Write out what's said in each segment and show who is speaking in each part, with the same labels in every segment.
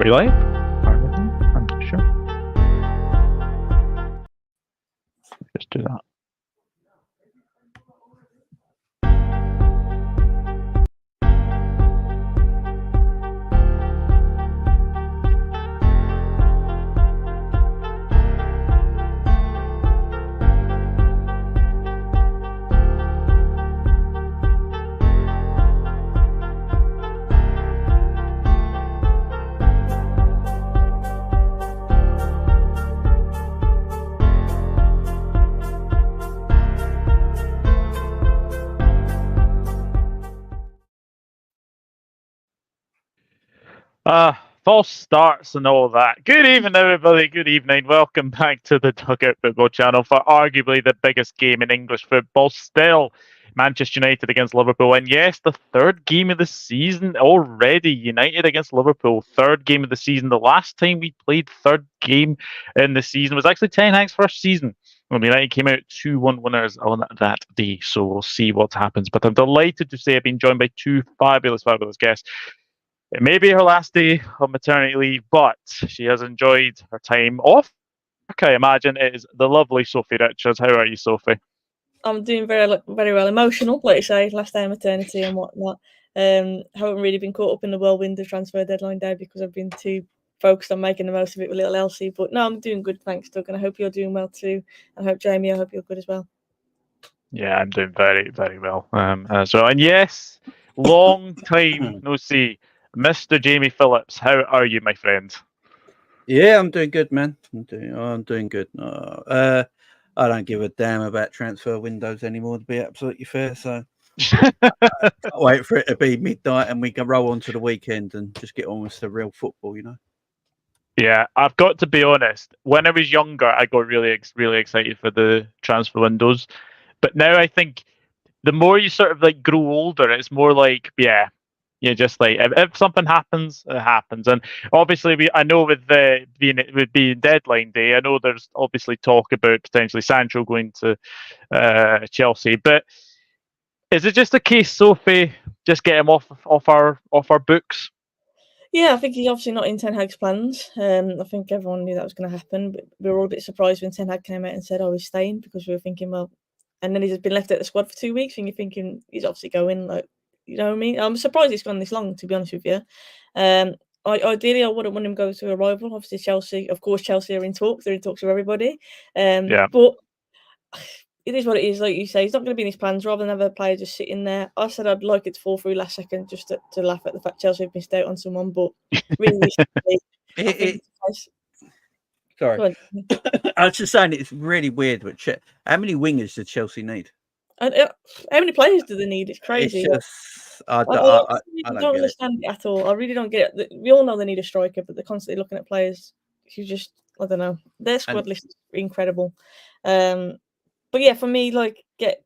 Speaker 1: we live? Are we live? I'm not sure. Just do that. False starts and all that. Good evening, everybody. Good evening. Welcome back to the Dugout Football channel for arguably the biggest game in English football. Still, Manchester United against Liverpool. And yes, the third game of the season already. United against Liverpool. Third game of the season. The last time we played third game in the season was actually Ten Hag's first season, when United came out 2-1 winners on that day. So we'll see what happens. But I'm delighted to say I've been joined by two fabulous guests. It may be her last day of maternity leave, but she has enjoyed her time off. I imagine it is the lovely Sophie Richards. How are you, Sophie?
Speaker 2: I'm doing very well. Emotional, like you say, last day of maternity and whatnot. Haven't really been caught up in the whirlwind of transfer deadline day because I've been too focused on making the most of it with little Elsie. But no, I'm doing good, thanks, Doug, and I hope you're doing well too. And I hope, Jamie, I hope you're good as well.
Speaker 1: Yeah, I'm doing very, very well as well. And yes, long time no see, Mr. Jamie Phillips. How are you, my friend?
Speaker 3: Yeah, I'm doing good, man. I'm doing good. I don't give a damn about transfer windows anymore, to be absolutely fair. So I can't wait for it to be midnight and we can roll on to the weekend and just get on with the real football, you know.
Speaker 1: Yeah, I've got to be honest. When I was younger, I got really excited for the transfer windows. But now I think the more you sort of like grow older, it's more like, just like if something happens, it happens. And obviously, I know with being deadline day, I know there's obviously talk about potentially Sancho going to Chelsea. But is it just a case, Sophie, just get him off our books?
Speaker 2: Yeah, I think he's obviously not in Ten Hag's plans. I think everyone knew that was going to happen, but we were all a bit surprised when Ten Hag came out and said, "Oh, he's staying," because we were thinking, well, and then he's been left at the squad for 2 weeks, and you're thinking he's obviously going. Like, you know what I mean? I'm surprised he's gone this long, to be honest with you. Ideally, I wouldn't want him to go to a rival. Obviously, Chelsea. Of course, Chelsea are in talks. They're in talks with everybody. But it is what it is. Like you say, he's not going to be in his plans. Rather than have a player just sitting there, I said I'd like it to fall through last second just to laugh at the fact Chelsea have missed out on someone. But realistically,
Speaker 3: sorry, I was just saying it's really weird. But how many wingers does Chelsea need?
Speaker 2: How many players do they need? It's crazy.
Speaker 3: It's just, I
Speaker 2: don't understand it at all. I really don't get it. We all know they need a striker, but they're constantly looking at players who just, I don't know. Their squad list is incredible. But yeah, for me, we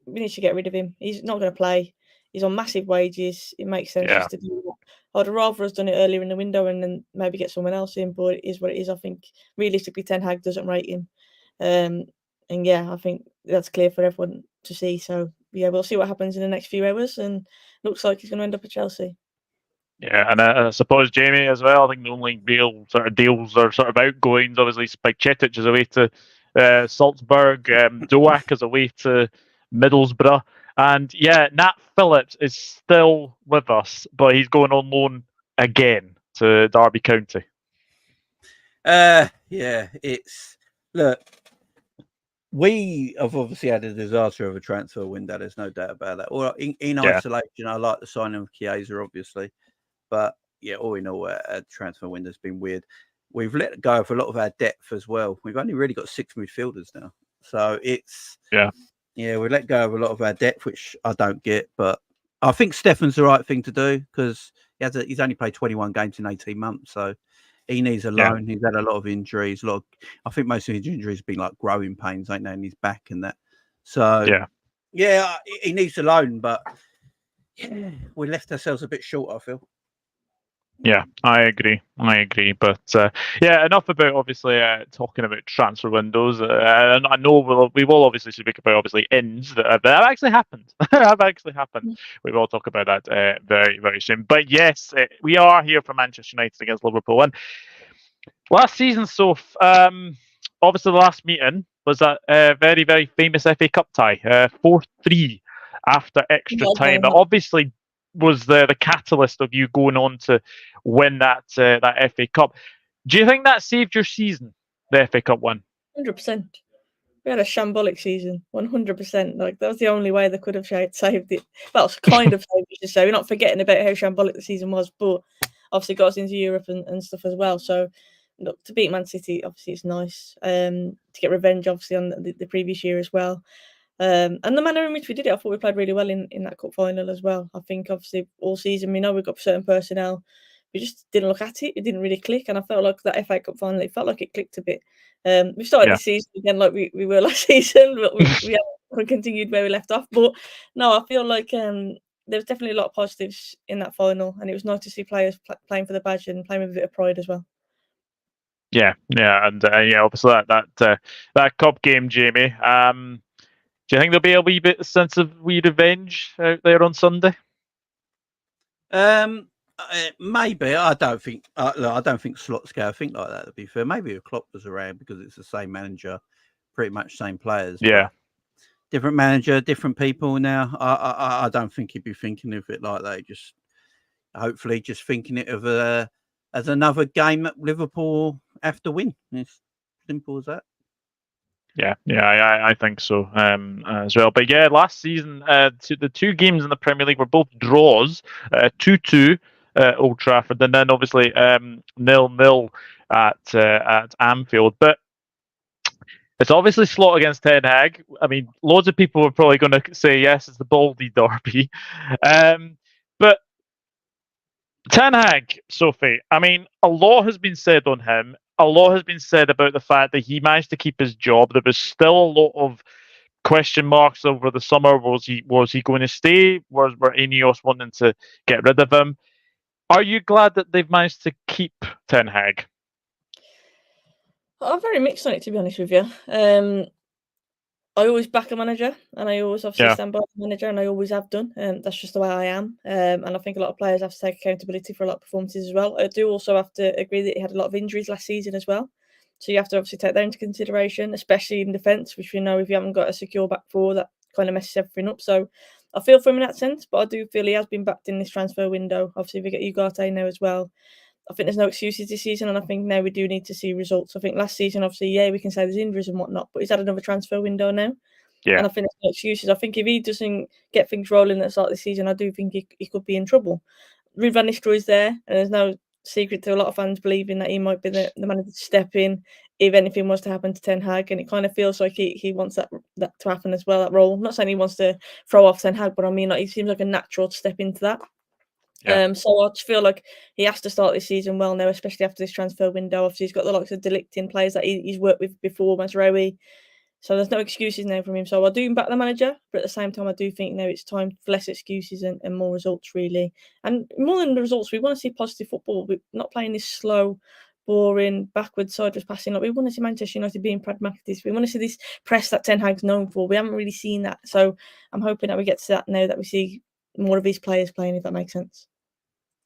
Speaker 2: need to get rid of him. He's not going to play. He's on massive wages. It makes sense just to do that. I'd rather us done it earlier in the window and then maybe get someone else in. But it is what it is. I think realistically, Ten Hag doesn't rate him. And yeah, I think that's clear for everyone to see. So yeah, we'll see what happens in the next few hours. And looks like he's going to end up at Chelsea.
Speaker 1: Yeah, and I suppose Jamie as well. I think the only real sort of deals or sort of outgoings, obviously, Spikechetic is away to Salzburg, Doak is away to Middlesbrough, and Nat Phillips is still with us, but he's going on loan again to Derby County.
Speaker 3: Look, we have obviously had a disaster of a transfer window. There's no doubt about that. Or in isolation, I like the signing of Chiesa, obviously, but all in all, a transfer window's been weird. We've let go of a lot of our depth as well. We've only really got 6 midfielders now. So it's, we let go of a lot of our depth, which I don't get. But I think Stefan's the right thing to do because he's only played 21 games in 18 months. So he needs a loan. He's had a lot of injuries. I think most of his injuries have been like growing pains, ain't they, in his back and that. So, he needs a loan. But, we left ourselves a bit short, I feel.
Speaker 1: Yeah, I agree. But enough about obviously talking about transfer windows. And I know we will obviously speak about obviously ins that have actually happened. have actually happened. We will talk about that very very soon. But yes, we are here for Manchester United against Liverpool. And last season, obviously the last meeting was that very very famous FA Cup tie, 4-3 after extra time. That obviously was the catalyst of you going on to win that FA Cup. Do you think that saved your season, the FA Cup one?
Speaker 2: 100%. We had a shambolic season, 100%. Like that was the only way they could have saved it. Well, it's kind of saved it to say. We're not forgetting about how shambolic the season was, but obviously got us into Europe and stuff as well. So, look, to beat Man City, obviously it's nice. To get revenge, obviously, on the previous year as well. And the manner in which we did it, I thought we played really well in that cup final as well. I think obviously all season we know we've got certain personnel. We just didn't look at it. It didn't really click, and I felt like that FA Cup final, it felt like it clicked a bit. We started this season again like we were last season, but we continued where we left off. But no, I feel like there was definitely a lot of positives in that final, and it was nice to see players playing for the badge and playing with a bit of pride as well.
Speaker 1: Yeah, and obviously that cup game, Jamie. Do you think there'll be a wee bit sense of wee revenge out there on Sunday?
Speaker 3: Maybe. I don't think. I don't think Slot's going to think like that. To be fair, maybe if Klopp was around because it's the same manager, pretty much same players.
Speaker 1: Yeah.
Speaker 3: Different manager, different people now. I don't think he'd be thinking of it like that. Just hopefully, just thinking it of as another game that Liverpool have to win. It's simple as that.
Speaker 1: Yeah, I think so as well. But yeah, last season, the two games in the Premier League were both draws, 2-2 Old Trafford, and then obviously 0-0 at Anfield. But it's obviously Slot against Ten Hag. I mean, loads of people are probably going to say yes, it's the Baldy derby. But Ten Hag, Sophie, I mean, a lot has been said on him. A lot has been said about the fact that he managed to keep his job. There was still a lot of question marks over the summer. Was he going to stay? Were Ineos wanting to get rid of him? Are you glad that they've managed to keep Ten Hag?
Speaker 2: I'm very mixed on it, to be honest with you. I always back a manager, and I always obviously stand by the manager, and I always have done. That's just the way I am. And I think a lot of players have to take accountability for a lot of performances as well. I do also have to agree that he had a lot of injuries last season as well. So you have to obviously take that into consideration, especially in defence, which we know if you haven't got a secure back four, that kind of messes everything up. So I feel for him in that sense, but I do feel he has been backed in this transfer window. Obviously, we get Ugarte now as well. I think there's no excuses this season, and I think now we do need to see results. I think last season, obviously, we can say there's injuries and whatnot, but he's had another transfer window now.
Speaker 1: Yeah.
Speaker 2: And I think there's no excuses. I think if he doesn't get things rolling at the start of the season, I do think he could be in trouble. Ruud van Nistelrooy's there, and there's no secret to a lot of fans believing that he might be the manager to step in if anything was to happen to Ten Hag, and it kind of feels like he wants that to happen as well, that role. I'm not saying he wants to throw off Ten Hag, but I mean, like, he seems like a natural to step into that.
Speaker 1: Yeah.
Speaker 2: So I just feel like he has to start this season well now, especially after this transfer window. Obviously, he's got the likes of Ligt in, players that he's worked with before, Mazraoui. So there's no excuses now from him. So I do back the manager, but at the same time, I do think now it's time for less excuses and more results, really. And more than the results, we want to see positive football. We're not playing this slow, boring, backwards, sideways passing. Like, we want to see Manchester United being pragmatic. We want to see this press that Ten Hag's known for. We haven't really seen that. So I'm hoping that we get to that now, that we see more of these players playing, if that makes sense.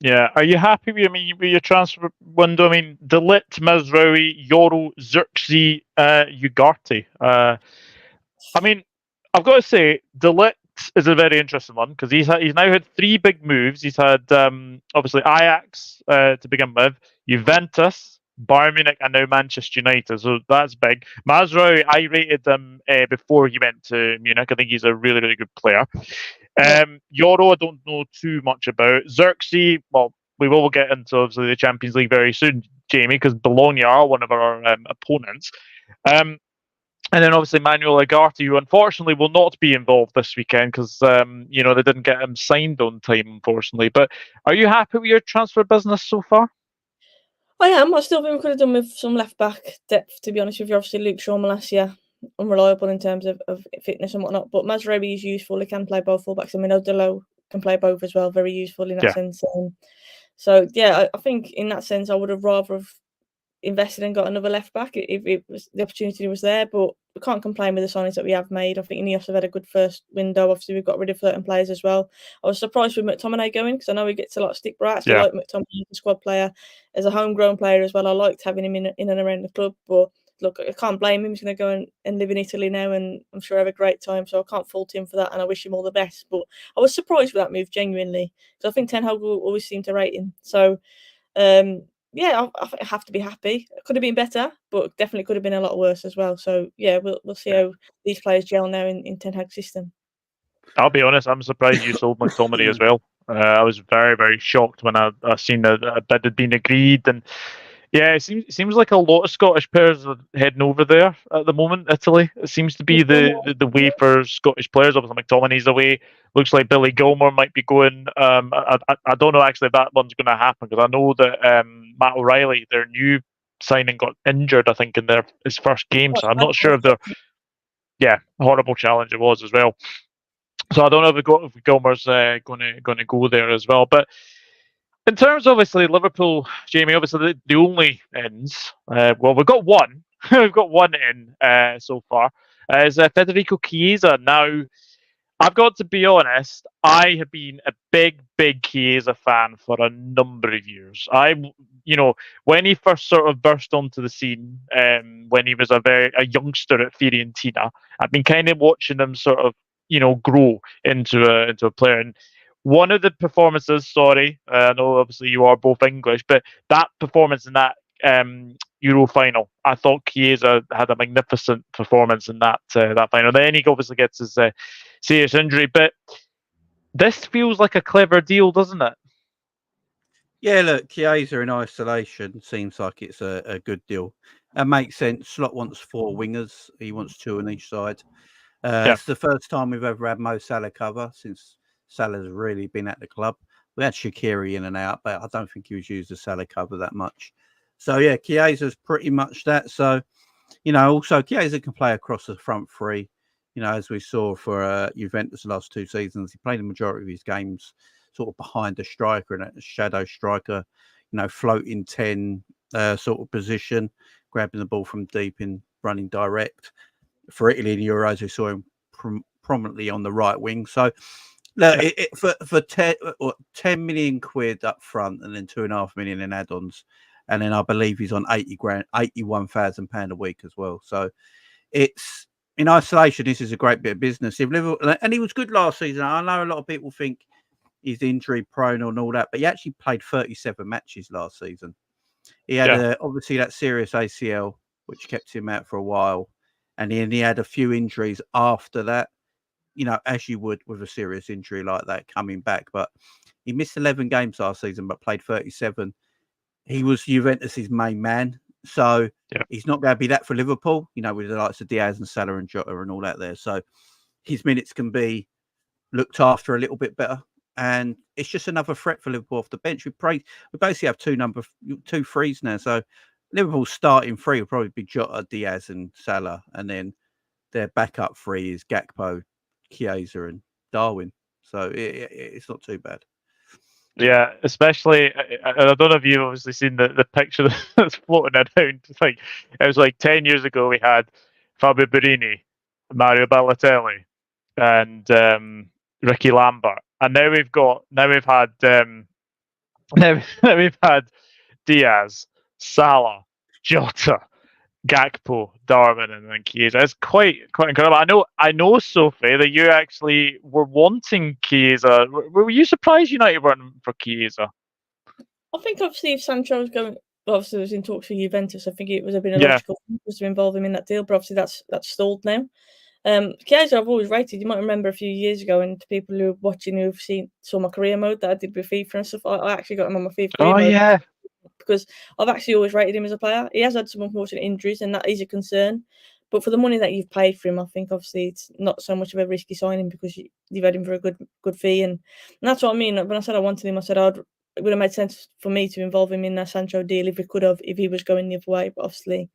Speaker 1: Yeah, are you happy with your transfer window? I mean, Ligt, Mazraoui, Yoro, Zirkzee, Ugarte. I mean, I've got to say, Ligt is a very interesting one because he's now had three big moves. He's had obviously Ajax to begin with, Juventus, Bayern Munich, and now Manchester United. So that's big. Mazraoui, I rated him before he went to Munich. I think he's a really, really good player. Yoro, I don't know too much about. Zirkzee, well, we will get into obviously the Champions League very soon, Jamie, because Bologna are one of our opponents. And then obviously Manuel Ugarte, who unfortunately will not be involved this weekend because they didn't get him signed on time, unfortunately. But are you happy with your transfer business so far?
Speaker 2: I am. I still think we could have done with some left back depth, to be honest with you. Obviously, Luke Shaw last year, unreliable in terms of fitness and whatnot. But Mazraoui is useful. He can play both fullbacks. I mean, Odelo can play both as well. Very useful in that sense. So yeah, I think in that sense, I would have rather have invested and got another left back if it was the opportunity was there. But we can't complain with the signings that we have made. I think Ineos have had a good first window. Obviously, we've got rid of certain players as well. I was surprised with McTominay going because I know he gets a lot of stick, but I actually like McTominay as a squad player, as a homegrown player as well. I liked having him in and around the club. But look, I can't blame him. He's going to go and live in Italy now, and I'm sure have a great time. So I can't fault him for that, and I wish him all the best. But I was surprised with that move, genuinely, because I think Ten Hag will always seem to rate him. So. Yeah, I have to be happy. It could have been better, but definitely could have been a lot worse as well. So yeah, we'll see how these players gel now in Ten Hag's system.
Speaker 1: I'll be honest, I'm surprised you sold McTominay as well. I was very, very shocked when I seen that a bid had been agreed, and yeah, it seems like a lot of Scottish players are heading over there at the moment. Italy, it seems to be the way for Scottish players. Obviously, McTominay's away. Looks like Billy Gilmour might be going. I don't know actually if that one's going to happen, because I know that Matt O'Reilly, their new signing, got injured, I think, in his first game. So I'm not sure if they're. Yeah, horrible challenge it was as well. So I don't know if Gilmour's going to go there as well. But in terms of, obviously, Liverpool, Jamie, obviously the only ins. Well, we've got one. We've got one in so far. Is Federico Chiesa. Now, I've got to be honest, I have been a big Chiesa fan for a number of years. When he first sort of burst onto the scene, when he was a youngster at Fiorentina, I've been kind of watching him sort of, grow into a player. And one of the performances, sorry, I know obviously you are both English, but that performance in that Euro final, I thought Chiesa had a magnificent performance in that final. Then he obviously gets his serious injury, but this feels like a clever deal, doesn't it?
Speaker 3: Yeah, look, Chiesa in isolation seems like it's a good deal. That makes sense. Slot wants 4 wingers. He wants 2 on each side. It's the first time we've ever had Mo Salah cover since Salah's really been at the club. We had Shaqiri in and out, but I don't think he was used as Salah cover that much. So, yeah, Chiesa's pretty much that. So, also Chiesa can play across the front three. As we saw for Juventus the last 2 seasons, he played the majority of his games sort of behind the striker and a shadow striker, floating 10 sort of position, grabbing the ball from deep and running direct. For Italy in Euros, we saw him prominently on the right wing. So, look, for 10 million quid up front and then 2.5 million in add-ons, and then I believe he's on £81,000 a week as well. So, it's in isolation. This is a great bit of business. If Liverpool, and he was good last season. I know a lot of people think he's injury prone and all that, but he actually played 37 matches last season. He had obviously that serious ACL, which kept him out for a while. And then he had a few injuries after that, as you would with a serious injury like that coming back. But he missed 11 games last season, but played 37. He was Juventus's main man. So he's not going to be that for Liverpool, with the likes of Diaz and Salah and Jota and all that there. So his minutes can be looked after a little bit better. And it's just another threat for Liverpool off the bench. We basically have 2 threes now. So Liverpool's starting 3 will probably be Jota, Diaz and Salah. And then their backup 3 is Gakpo, Chiesa and Darwin. So it's not too bad.
Speaker 1: Yeah, especially, I don't know if you've obviously seen the picture that's floating around. It was like 10 years ago we had Fabio Borini, Mario Balotelli, and Ricky Lambert. And now we've had Diaz, Salah, Jota, Gakpo, Darwin, and then Chiesa. It's quite incredible. I know, Sophie, that you actually were wanting Chiesa. Were you surprised United weren't for Chiesa?
Speaker 2: I think obviously if Sancho was going, obviously was in talks for Juventus, I think it was a logical thing to involve him in that deal. But obviously that's stalled now. Chiesa I've always rated. You might remember a few years ago, and people who are watching who've saw my career mode that I did with FIFA and stuff. I actually got him on my FIFA career mode. Yeah. Because I've actually always rated him as a player. He has had some unfortunate injuries, and that is a concern. But for the money that you've paid for him, I think obviously it's not so much of a risky signing because you've had him for a good fee, and that's what I mean. When I said I wanted him, I said it would have made sense for me to involve him in that Sancho deal if he was going the other way. But obviously,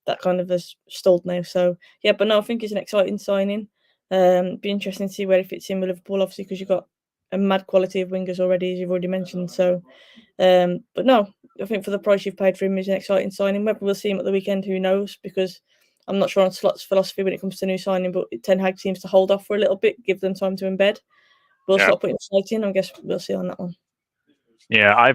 Speaker 2: that kind of has stalled now. So yeah, but no, I think it's an exciting signing. Be interesting to see where he fits in with Liverpool, obviously, because you've got a mad quality of wingers already, as you've already mentioned. So, but no, I think for the price you've paid for him, he's an exciting signing. Whether we'll see him at the weekend, who knows? Because I'm not sure on Slot's philosophy when it comes to new signing, but Ten Hag seems to hold off for a little bit, give them time to embed. We'll start putting Slot in. I guess we'll see on that one.
Speaker 1: Yeah,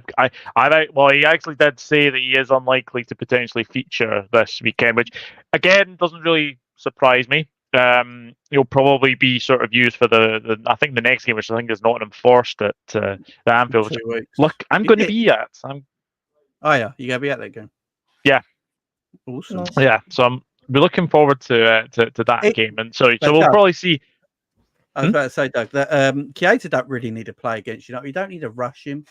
Speaker 1: well, he actually did say that he is unlikely to potentially feature this weekend, which again doesn't really surprise me. He'll probably be sort of used for the I think the next game, which I think is Nottingham Forest at the Anfield. Which, look, I'm going to be at.
Speaker 3: Oh yeah, you gonna be at that game?
Speaker 1: Yeah,
Speaker 3: awesome.
Speaker 2: Nice.
Speaker 1: Yeah, so I'm be looking forward to that game, and so we'll probably see.
Speaker 3: I was about to say, Doug, that Chiesa don't really need to play against. You don't need to rush him.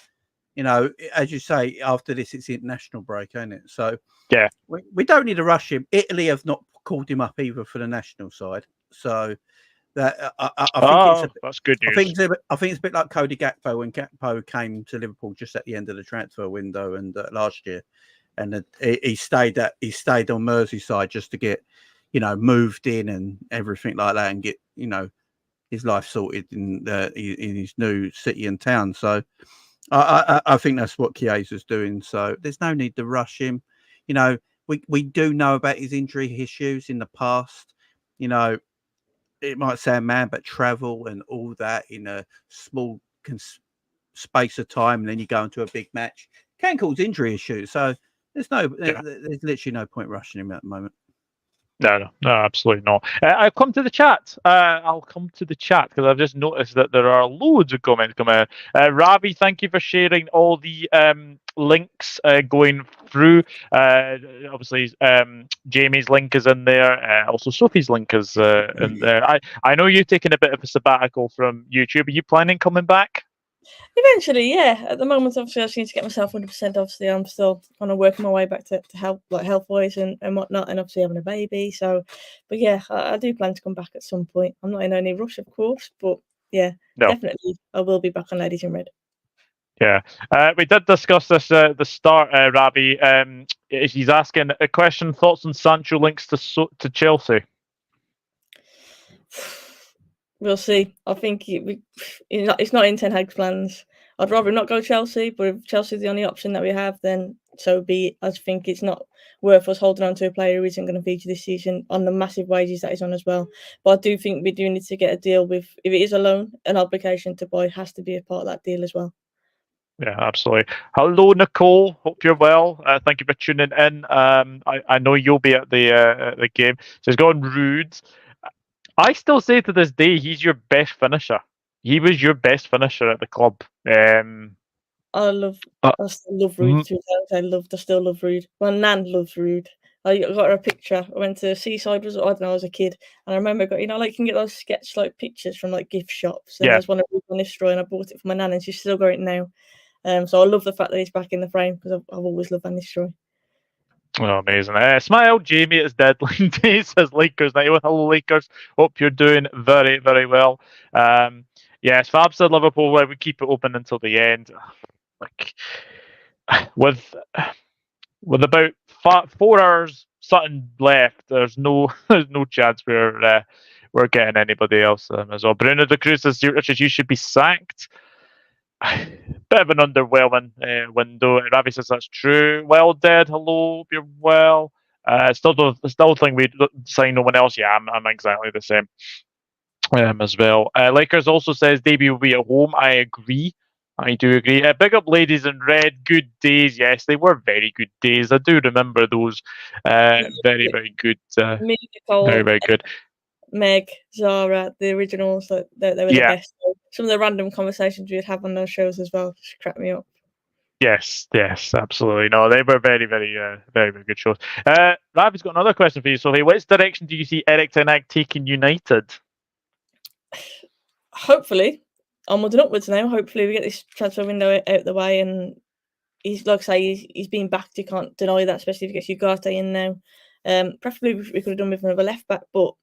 Speaker 3: As you say, after this, it's the international break, ain't it? So
Speaker 1: yeah,
Speaker 3: we don't need to rush him. Italy have not called him up either for the national side, so that I think
Speaker 1: that's good news.
Speaker 3: I think it's a bit like Cody Gakpo when Gakpo came to Liverpool just at the end of the transfer window and last year, and he stayed on Merseyside just to get moved in and everything like that, and get his life sorted in his new city and town. So. I think that's what Chiesa's doing. So there's no need to rush him. We do know about his injury issues in the past. It might sound mad, but travel and all that in a small space of time, and then you go into a big match can cause injury issues. So there's literally no point rushing him at the moment.
Speaker 1: No, absolutely not. I'll come to the chat. Because I've just noticed that there are loads of comments coming in. Ravi, thank you for sharing all the links going through. Obviously, Jamie's link is in there. Also, Sophie's link is in there. I know you've taken a bit of a sabbatical from YouTube. Are you planning coming back?
Speaker 2: Eventually, yeah. At the moment, obviously, I just need to get myself 100%. Obviously, I'm still kind of working my way back to health, like health-wise and whatnot, and obviously having a baby. So, but yeah, I do plan to come back at some point. I'm not in any rush, of course, but yeah, definitely, I will be back on Ladies in Red.
Speaker 1: Yeah, we did discuss this at the start, Ravi. He's asking a question: thoughts on Sancho links to Chelsea?
Speaker 2: We'll see. I think it's not in Ten Hag's plans. I'd rather not go Chelsea, but if Chelsea's the only option that we have, then so be it. I think it's not worth us holding on to a player who isn't going to feature this season on the massive wages that he's on as well. But I do think we do need to get a deal with, if it is a loan, an obligation to buy has to be a part of that deal as well.
Speaker 1: Yeah, absolutely. Hello, Nicole. Hope you're well. Thank you for tuning in. I know you'll be at the game. So he's gone rude. I still say to this day, he's your best finisher. He was your best finisher at the club.
Speaker 2: I still love Rude. I still love Rude. My nan loves Rude. I got her a picture. I went to Seaside. I don't know, I was a kid, and I remember you can get those sketch pictures from gift shops. And there's one of Rude on this straw, and I bought it for my nan, and she's still got it now. So I love the fact that he's back in the frame because I've always loved Van Nistelrooy.
Speaker 1: Oh, amazing. Smile, Jamie. It's deadline day, says Lakers. Hello, Lakers. Hope you're doing very, very well. Yes, Fab said Liverpool, we keep it open until the end. With about 4 hours something left, there's no chance we're getting anybody else as well. Bruno de Cruz says, Richards, you should be sacked. Bit of an underwhelming window. Ravi says that's true. Well, Dead, hello, hope you're well. Still think we'd sign no one else. Yeah, I'm exactly the same as well. Lakers also says debut will be at home. I agree. I do agree. Big up Ladies in Red. Good days. Yes, they were very good days. I do remember those. Very, very good. Very, very good.
Speaker 2: Meg, Zara, the originals, they were the best. Some of the random conversations we'd have on those shows as well just cracked me up.
Speaker 1: Yes, absolutely. No, they were very, very, very, very good shows. Ravi's got another question for you, Sophie. Which direction do you see Erik ten Hag taking United?
Speaker 2: Hopefully, onwards and upwards now. Hopefully, we get this transfer window out the way, and he's he's been backed. You can't deny that, especially if he gets Ugarte in now. Preferably, we could have done with another left back, but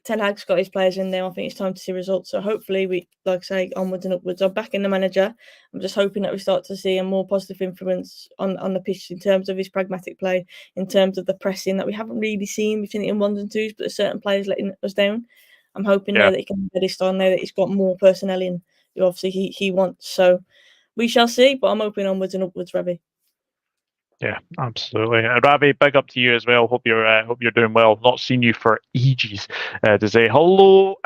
Speaker 2: Ten Hag's got his players in there. I think it's time to see results. So hopefully we, onwards and upwards. I'm backing the manager. I'm just hoping that we start to see a more positive influence on the pitch in terms of his pragmatic play, in terms of the pressing that we haven't really seen. We've seen it in ones and twos, but there's certain players letting us down. I'm hoping now that he can get his style, now that he's got more personnel in, who obviously he wants. So we shall see, but I'm hoping onwards and upwards, Ravi.
Speaker 1: Yeah, absolutely. Ravi, big up to you as well. Hope you're doing well. Not seen you for ages. To say hello,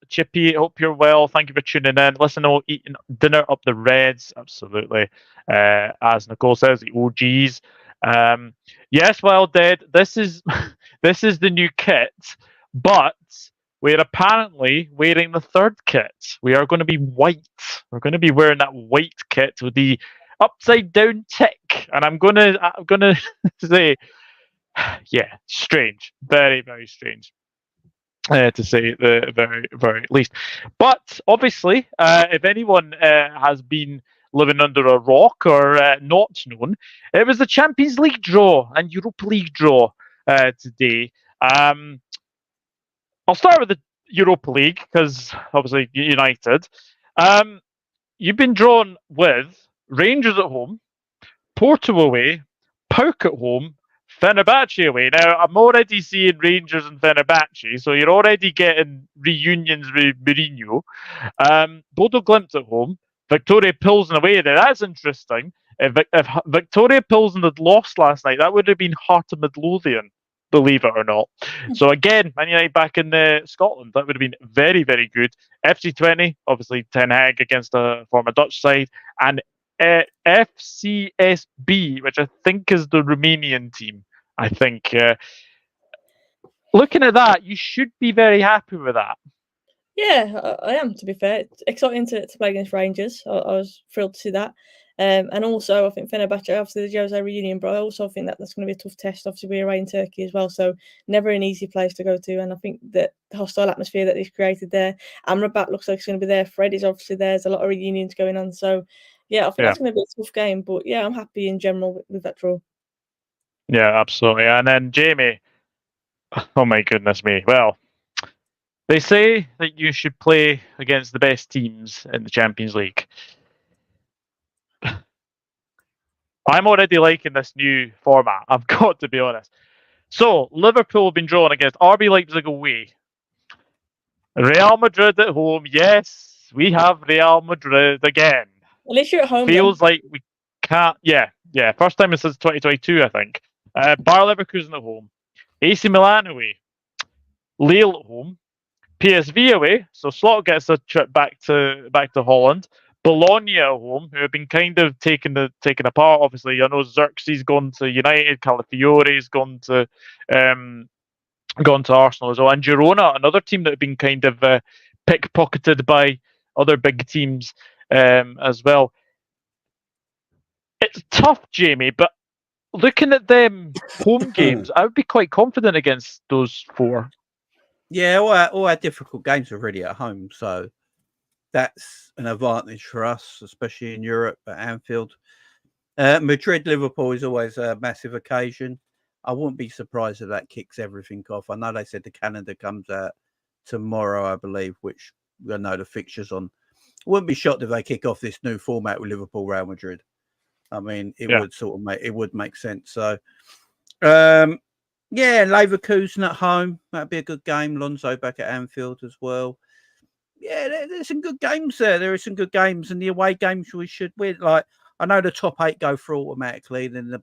Speaker 1: Chippy. Hope you're well. Thank you for tuning in. Listen, eating dinner up the Reds. Absolutely. As Nicole says, the OGs. Yes, Wild Dead. This is this is the new kit, but we're apparently wearing the third kit. We are going to be white. We're going to be wearing that white kit with the upside down tick, and I'm gonna say, yeah, strange, very very strange, to say the very very least. But obviously, if anyone has been living under a rock or not known, it was the Champions League draw and Europa League draw today. I'll start with the Europa League because obviously United. You've been drawn with Rangers at home, Porto away, PAOK at home, Fenerbahce away. Now, I'm already seeing Rangers and Fenerbahce, so you're already getting reunions with Mourinho. Bodo Glimt at home, Victoria Pilsen away. Now, that's interesting. If Victoria Pilsen had lost last night, that would have been Heart of Midlothian, believe it or not. So again, Man United back in Scotland. That would have been very, very good. FC20, obviously Ten Hag against a former Dutch side, and FCSB, which I think is the Romanian team. I think looking at that, you should be very happy with that.
Speaker 2: Yeah, I am, to be fair. It's exciting to play against Rangers. I was thrilled to see that. And also, I think Fenerbahce, obviously the Jose reunion, but I also think that's going to be a tough test. Obviously, we're away in Turkey as well, so never an easy place to go to. And I think that the hostile atmosphere that he's created there, Amrabat looks like he's going to be there. Fred is obviously there. There's a lot of reunions going on. So, yeah, I think that's going to be a tough game. But, yeah, I'm happy in general with that draw.
Speaker 1: Yeah, absolutely. And then Jamie, oh my goodness me. Well, they say that you should play against the best teams in the Champions League. I'm already liking this new format, I've got to be honest. So, Liverpool have been drawn against RB Leipzig away. Real Madrid at home. Yes, we have Real Madrid again.
Speaker 2: At least you're at home.
Speaker 1: Feels like we can't. Yeah. First time since 2022, I think. Bayer Leverkusen at home. AC Milan away. Lille at home. PSV away. So Slot gets a trip back to Holland. Bologna at home, who have been kind of taken apart. Obviously, I know Zirkzee's gone to United, Calafiore's gone to Arsenal as well, and Girona, another team that have been kind of pickpocketed by other big teams as well. It's tough, Jamie, but looking at them home games, I would be quite confident against those four.
Speaker 3: Yeah, all our difficult games are already at home, so that's an advantage for us, especially in Europe at Anfield. Madrid, Liverpool is always a massive occasion. I wouldn't be surprised if that kicks everything off. I know they said the calendar comes out tomorrow, I believe, which I know the fixtures on. I wouldn't be shocked if they kick off this new format with Liverpool, Real Madrid. I mean, it would make sense. So, Leverkusen at home, that'd be a good game. Lonzo back at Anfield as well. Yeah, there's some good games there. There are some good games, and the away games we should win. Like, I know the top 8 go through automatically. Then the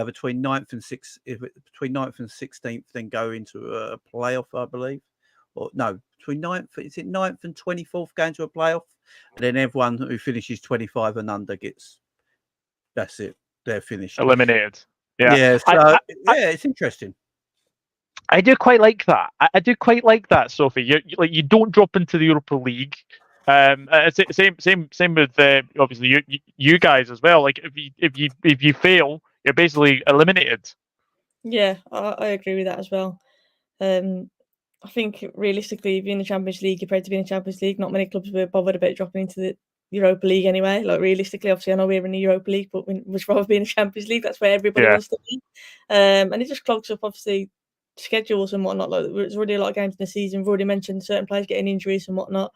Speaker 3: between 9th and 16th, then go into a playoff, I believe. Or no, between 9th, is it 9th and 24th going to a playoff? And then everyone who finishes 25 and under that's it. They're finished.
Speaker 1: Eliminated.
Speaker 3: Yeah. So it's interesting.
Speaker 1: I do quite like that. I do quite like that, Sophie. You don't drop into the Europa League. Same with obviously you guys as well. Like if you fail, you're basically eliminated.
Speaker 2: Yeah, I agree with that as well. I think realistically, if you're in the Champions League, you're proud to be in the Champions League. Not many clubs were bothered about dropping into the Europa League anyway. Like realistically, obviously, I know we're in the Europa League, but we'd rather be in the Champions League. That's where everybody wants to be. And it just clogs up, obviously, schedules and whatnot. Like there's already a lot of games in the season. We've already mentioned certain players getting injuries and whatnot.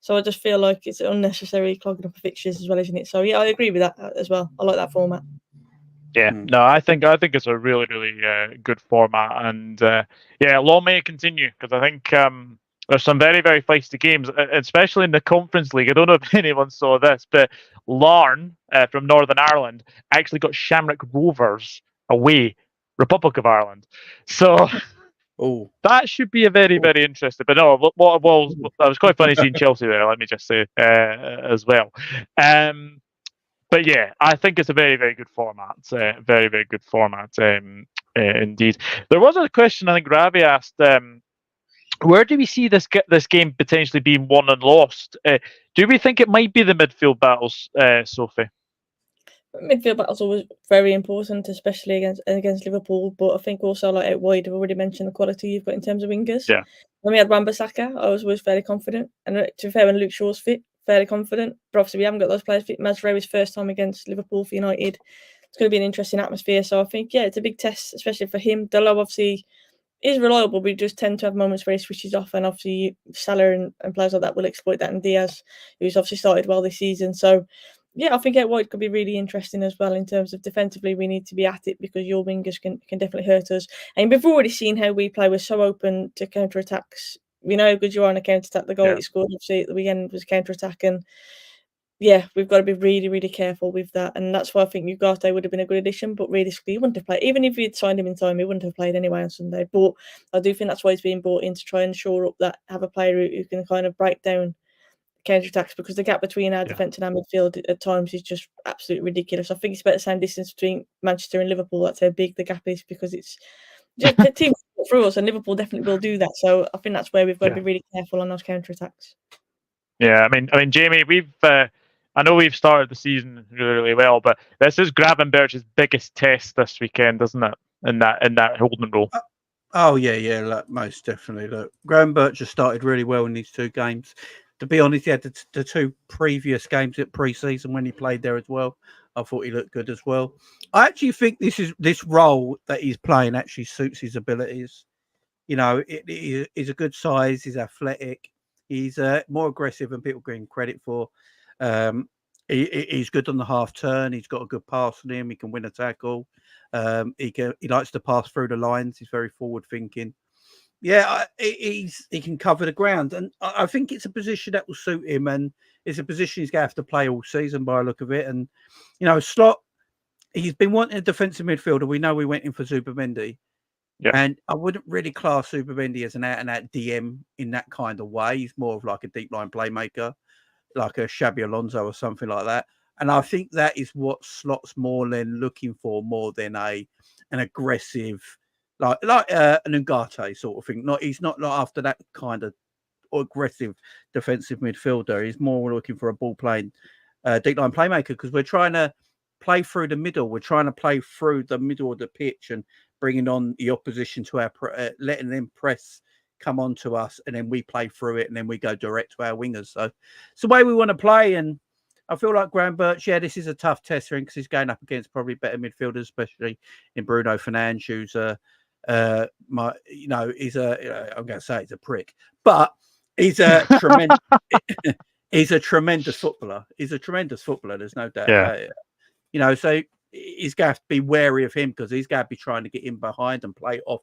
Speaker 2: So I just feel like it's unnecessary clogging up fixtures as well, isn't it? So yeah, I agree with that as well. I like that format.
Speaker 1: Yeah, no, I think it's a really, really good format, and long may it continue, because I think There's some very, very feisty games, especially in the Conference League. I don't know if anyone saw this, but Larne from Northern Ireland actually got Shamrock Rovers away, Republic of Ireland. So that should be a very, very interesting. But no, that was quite funny seeing Chelsea there, let me just say, as well. But yeah, I think it's a very, very good format. Very, very good format indeed. There was a question I think Ravi asked. Where do we see this game potentially being won and lost? Do we think it might be the midfield battles, Sophie?
Speaker 2: Midfield battles always very important, especially against Liverpool. But I think also like out wide, I've already mentioned the quality you've got in terms of wingers.
Speaker 1: Yeah.
Speaker 2: When we had Wan-Bissaka, I was always fairly confident. And to be fair, when Luke Shaw's fit, fairly confident. But obviously, we haven't got those players fit. Mazraoui's first time against Liverpool for United. It's going to be an interesting atmosphere. So I think, it's a big test, especially for him. Delo obviously is reliable, but we just tend to have moments where he switches off. And obviously, Salah and players like that will exploit that. And Diaz, who's obviously started well this season. So yeah, I think out wide could be really interesting as well in terms of defensively. We need to be at it because your wingers can definitely hurt us. And we've already seen how we play. We're so open to counter attacks. We know how good you are on a counter attack. The goal that he scored obviously at the weekend was counter attack, and yeah, we've got to be really, really careful with that. And that's why I think Ugarte would have been a good addition, but realistically, he wouldn't have played. Even if we'd signed him in time, he wouldn't have played anyway on Sunday. But I do think that's why he's being brought in, to try and shore up that, have a player who can kind of break down counter-attacks, because the gap between our defence and our midfield at times is just absolutely ridiculous. I think it's about the same distance between Manchester and Liverpool. That's how big the gap is, because it's just the team through us, and Liverpool definitely will do that. So I think that's where we've got to be really careful on those counter-attacks.
Speaker 1: Yeah, I mean, Jamie, I know we've started the season really, really well, but this is Gravenberch's biggest test this weekend, isn't it? In that holding role.
Speaker 3: Oh yeah, look, most definitely. Look, Gravenberch has started really well in these two games. To be honest, he had the two previous games at pre-season when he played there as well. I thought he looked good as well. I actually think this role that he's playing actually suits his abilities. You know, he's a good size. He's athletic. He's more aggressive than people give him credit for. He's good on the half turn. He's got a good pass on him. He can win a tackle. He likes to pass through the lines. He's very forward thinking. Yeah, he can cover the ground, and I think it's a position that will suit him, and it's a position he's going to have to play all season by the look of it. And you know, Slot, he's been wanting a defensive midfielder. We know we went in for Zubimendi, and I wouldn't really class Zubimendi as an out-and-out DM in that kind of way. He's more of like a deep line playmaker, like a Xabi Alonso or something like that. And I think that is what Slot's more than looking for, more than an aggressive, like an Ugarte sort of thing. He's not after that kind of aggressive defensive midfielder. He's more looking for a ball playing deep line playmaker, because we're trying to play through the middle. We're trying to play through the middle of the pitch and bringing on the opposition to our letting them press come on to us, and then we play through it, and then we go direct to our wingers. So it's the way we want to play. And I feel like Gravenberch, this is a tough test for him, because he's going up against probably better midfielders, especially in Bruno Fernandes, who's I'm going to say he's a prick, but he's a tremendous, he's a tremendous footballer. He's a tremendous footballer. There's no doubt about it. You know, so he's going to have to be wary of him, because he's going to be trying to get in behind and play off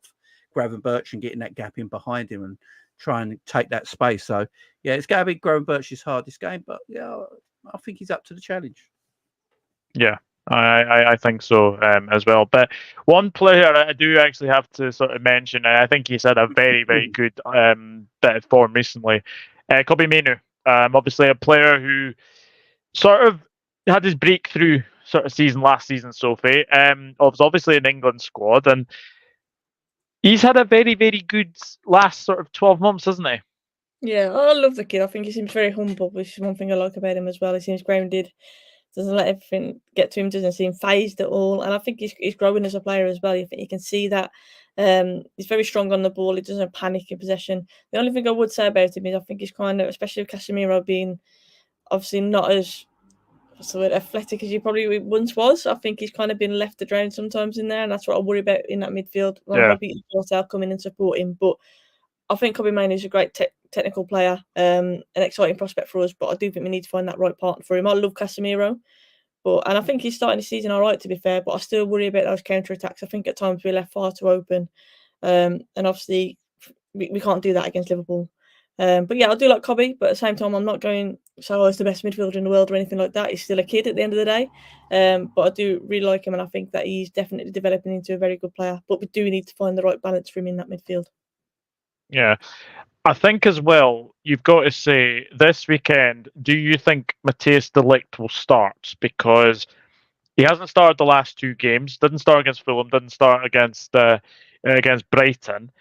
Speaker 3: Gravenberch and getting that gap in behind him and try and take that space. So yeah, it's going to be Gravenberch's hardest game, but I think he's up to the challenge.
Speaker 1: Yeah, I think so as well. But one player I do actually have to sort of mention, and I think he's had a very, very good bit of form recently. Kobbie Mainoo, obviously a player who sort of had his breakthrough sort of season last season, Sophie. Was obviously in England squad, and he's had a very, very good last sort of 12 months, hasn't he?
Speaker 2: Yeah, I love the kid. I think he seems very humble, which is one thing I like about him as well. He seems grounded, doesn't let everything get to him, doesn't seem phased at all. And I think he's growing as a player as well. I think you can see that. He's very strong on the ball. He doesn't panic in possession. The only thing I would say about him is I think he's kind of, especially with Casemiro being obviously not as athletic as he probably once was. I think he's kind of been left to drown sometimes in there, and that's what I worry about in that midfield. I'm hoping he'll come in and support him, but I think Kobbie Mainoo is a great technical player, an exciting prospect for us, but I do think we need to find that right partner for him. I love Casemiro, and I think he's starting the season all right, to be fair, but I still worry about those counter-attacks. I think at times we're left far too open, and obviously we can't do that against Liverpool. But yeah, I do like Cobby, but at the same time, I'm not going so he's the best midfielder in the world or anything like that. He's still a kid at the end of the day. But I do really like him, and I think that he's definitely developing into a very good player. But we do need to find the right balance for him in that midfield.
Speaker 1: Yeah. I think as well, you've got to say this weekend, do you think Matthias de Ligt will start? Because he hasn't started the last two games, didn't start against Fulham, didn't start against Brighton.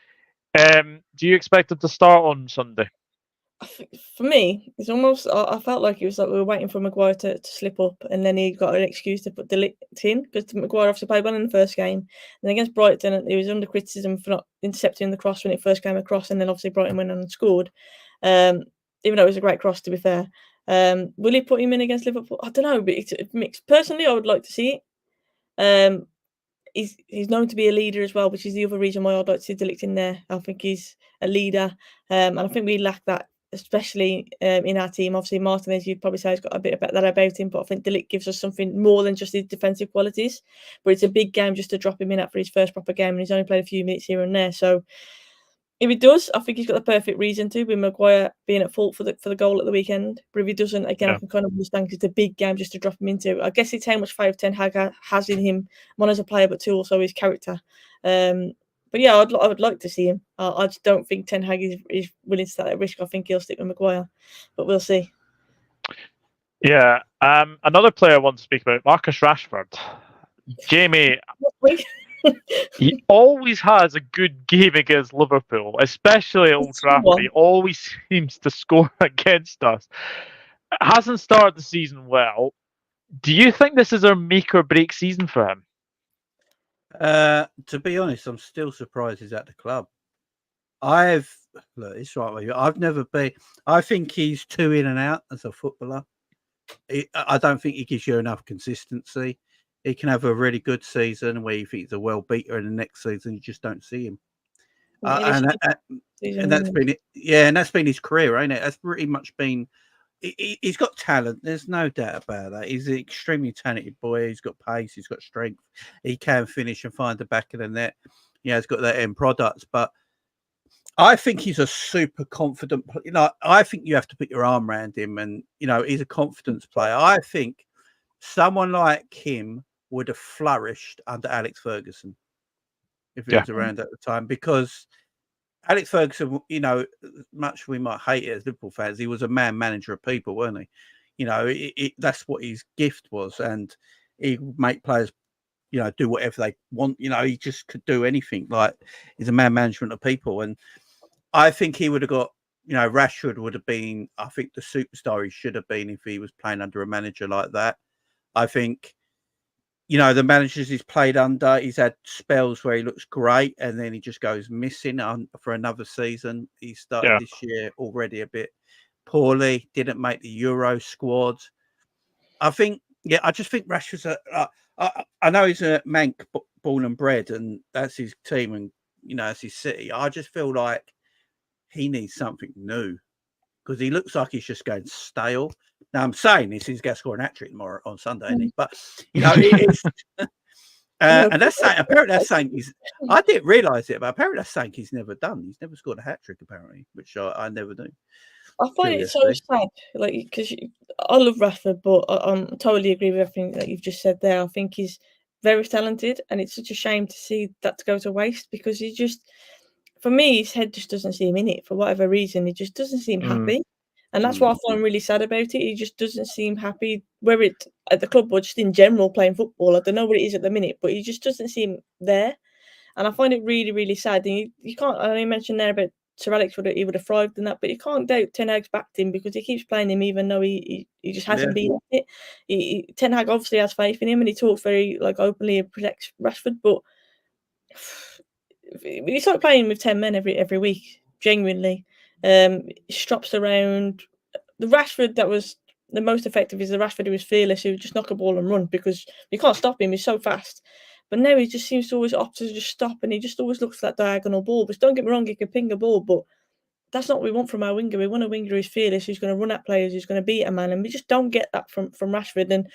Speaker 1: Do you expect him to start on Sunday?
Speaker 2: For me, it's almost. I felt like it was like we were waiting for Maguire to slip up, and then he got an excuse to put de Ligt in because Maguire obviously played well in the first game. And against Brighton, he was under criticism for not intercepting the cross when it first came across, and then obviously Brighton went on and scored. Even though it was a great cross, to be fair. Will he put him in against Liverpool? I don't know, but it's mixed. Personally, I would like to see it. He's known to be a leader as well, which is the other reason why I'd like to see de Ligt in there. I think he's a leader, and I think we lack that, especially in our team. Obviously, Martinez, you'd probably say, has got a bit about that about him, but I think de Ligt gives us something more than just his defensive qualities. But it's a big game just to drop him in for his first proper game, and he's only played a few minutes here and there. So if he does, I think he's got the perfect reason to, with Maguire being at fault for the goal at the weekend. But if he doesn't, again, I can kind of understand because it's a big game just to drop him into. I guess it's how much faith Ten Hag has in him, one as a player, but two, also his character. But yeah, I would like to see him. I just don't think Ten Hag is willing to take that risk. I think he'll stick with Maguire, but we'll see.
Speaker 1: Yeah. Another player I want to speak about, Marcus Rashford. Jamie, he always has a good game against Liverpool, especially at Old Trafford. He always seems to score against us. Hasn't started the season well. Do you think this is a make or break season for him?
Speaker 3: To be honest, I'm still surprised he's at the club. It's right with you. I've never been. I think he's too in and out as a footballer. I don't think he gives you enough consistency. He can have a really good season where you think he's a well beater, and the next season you just don't see him. And that's been it. Yeah, and that's been his career, ain't it? That's pretty much been. He's got talent. There's no doubt about that. He's an extremely talented boy. He's got pace. He's got strength. He can finish and find the back of the net. Yeah, he's got that end product. But I think he's a super confident. I think you have to put your arm around him, and he's a confidence player. I think someone like him would have flourished under Alex Ferguson if he was around at the time, because Alex Ferguson, much we might hate it as Liverpool fans, he was a manager of people, weren't he? That's what his gift was, and he would make players, do whatever they want. He just could do anything. Like, he's a management of people, and I think he would have got. Rashford would have been, I think, the superstar he should have been if he was playing under a manager like that. I think. The managers he's played under, he's had spells where he looks great and then he just goes missing for another season. He started this year already a bit poorly, didn't make the Euro squad. I just think Rashford's I know he's a Manc born and bred, and that's his team, and that's his city. I just feel like he needs something new, because he looks like he's just going stale. Now, I'm saying this, he's going to score an hat-trick tomorrow on Sunday, isn't he? But, it's... and that's saying, apparently that's saying I didn't realise it, but apparently that's saying he's never done. He's never scored a hat-trick, apparently, which I never knew.
Speaker 2: I find it so sad, because I love Rashford, but I totally agree with everything that you've just said there. I think he's very talented, and it's such a shame to see that to go to waste, because he just, for me, his head just doesn't seem in it for whatever reason. He just doesn't seem happy. And that's what I find really sad about it. He just doesn't seem happy, whether it's at the club or just in general playing football. I don't know what it is at the minute, but he just doesn't seem there. And I find it really, really sad. And you can't, I know you mentioned there about Sir Alex, he would have thrived in that, but you can't doubt Ten Hag's backed him, because he keeps playing him even though he just hasn't been at it. Ten Hag obviously has faith in him, and he talks very openly and protects Rashford, but you start playing with 10 men every week, genuinely. Strops around. The Rashford that was the most effective is the Rashford who was fearless, who would just knock a ball and run, because you can't stop him. He's so fast. But now he just seems to always opt to just stop, and he just always looks for that diagonal ball. But don't get me wrong, he can ping a ball, but that's not what we want from our winger. We want a winger who's fearless, who's going to run at players, who's going to beat a man, and we just don't get that from Rashford. And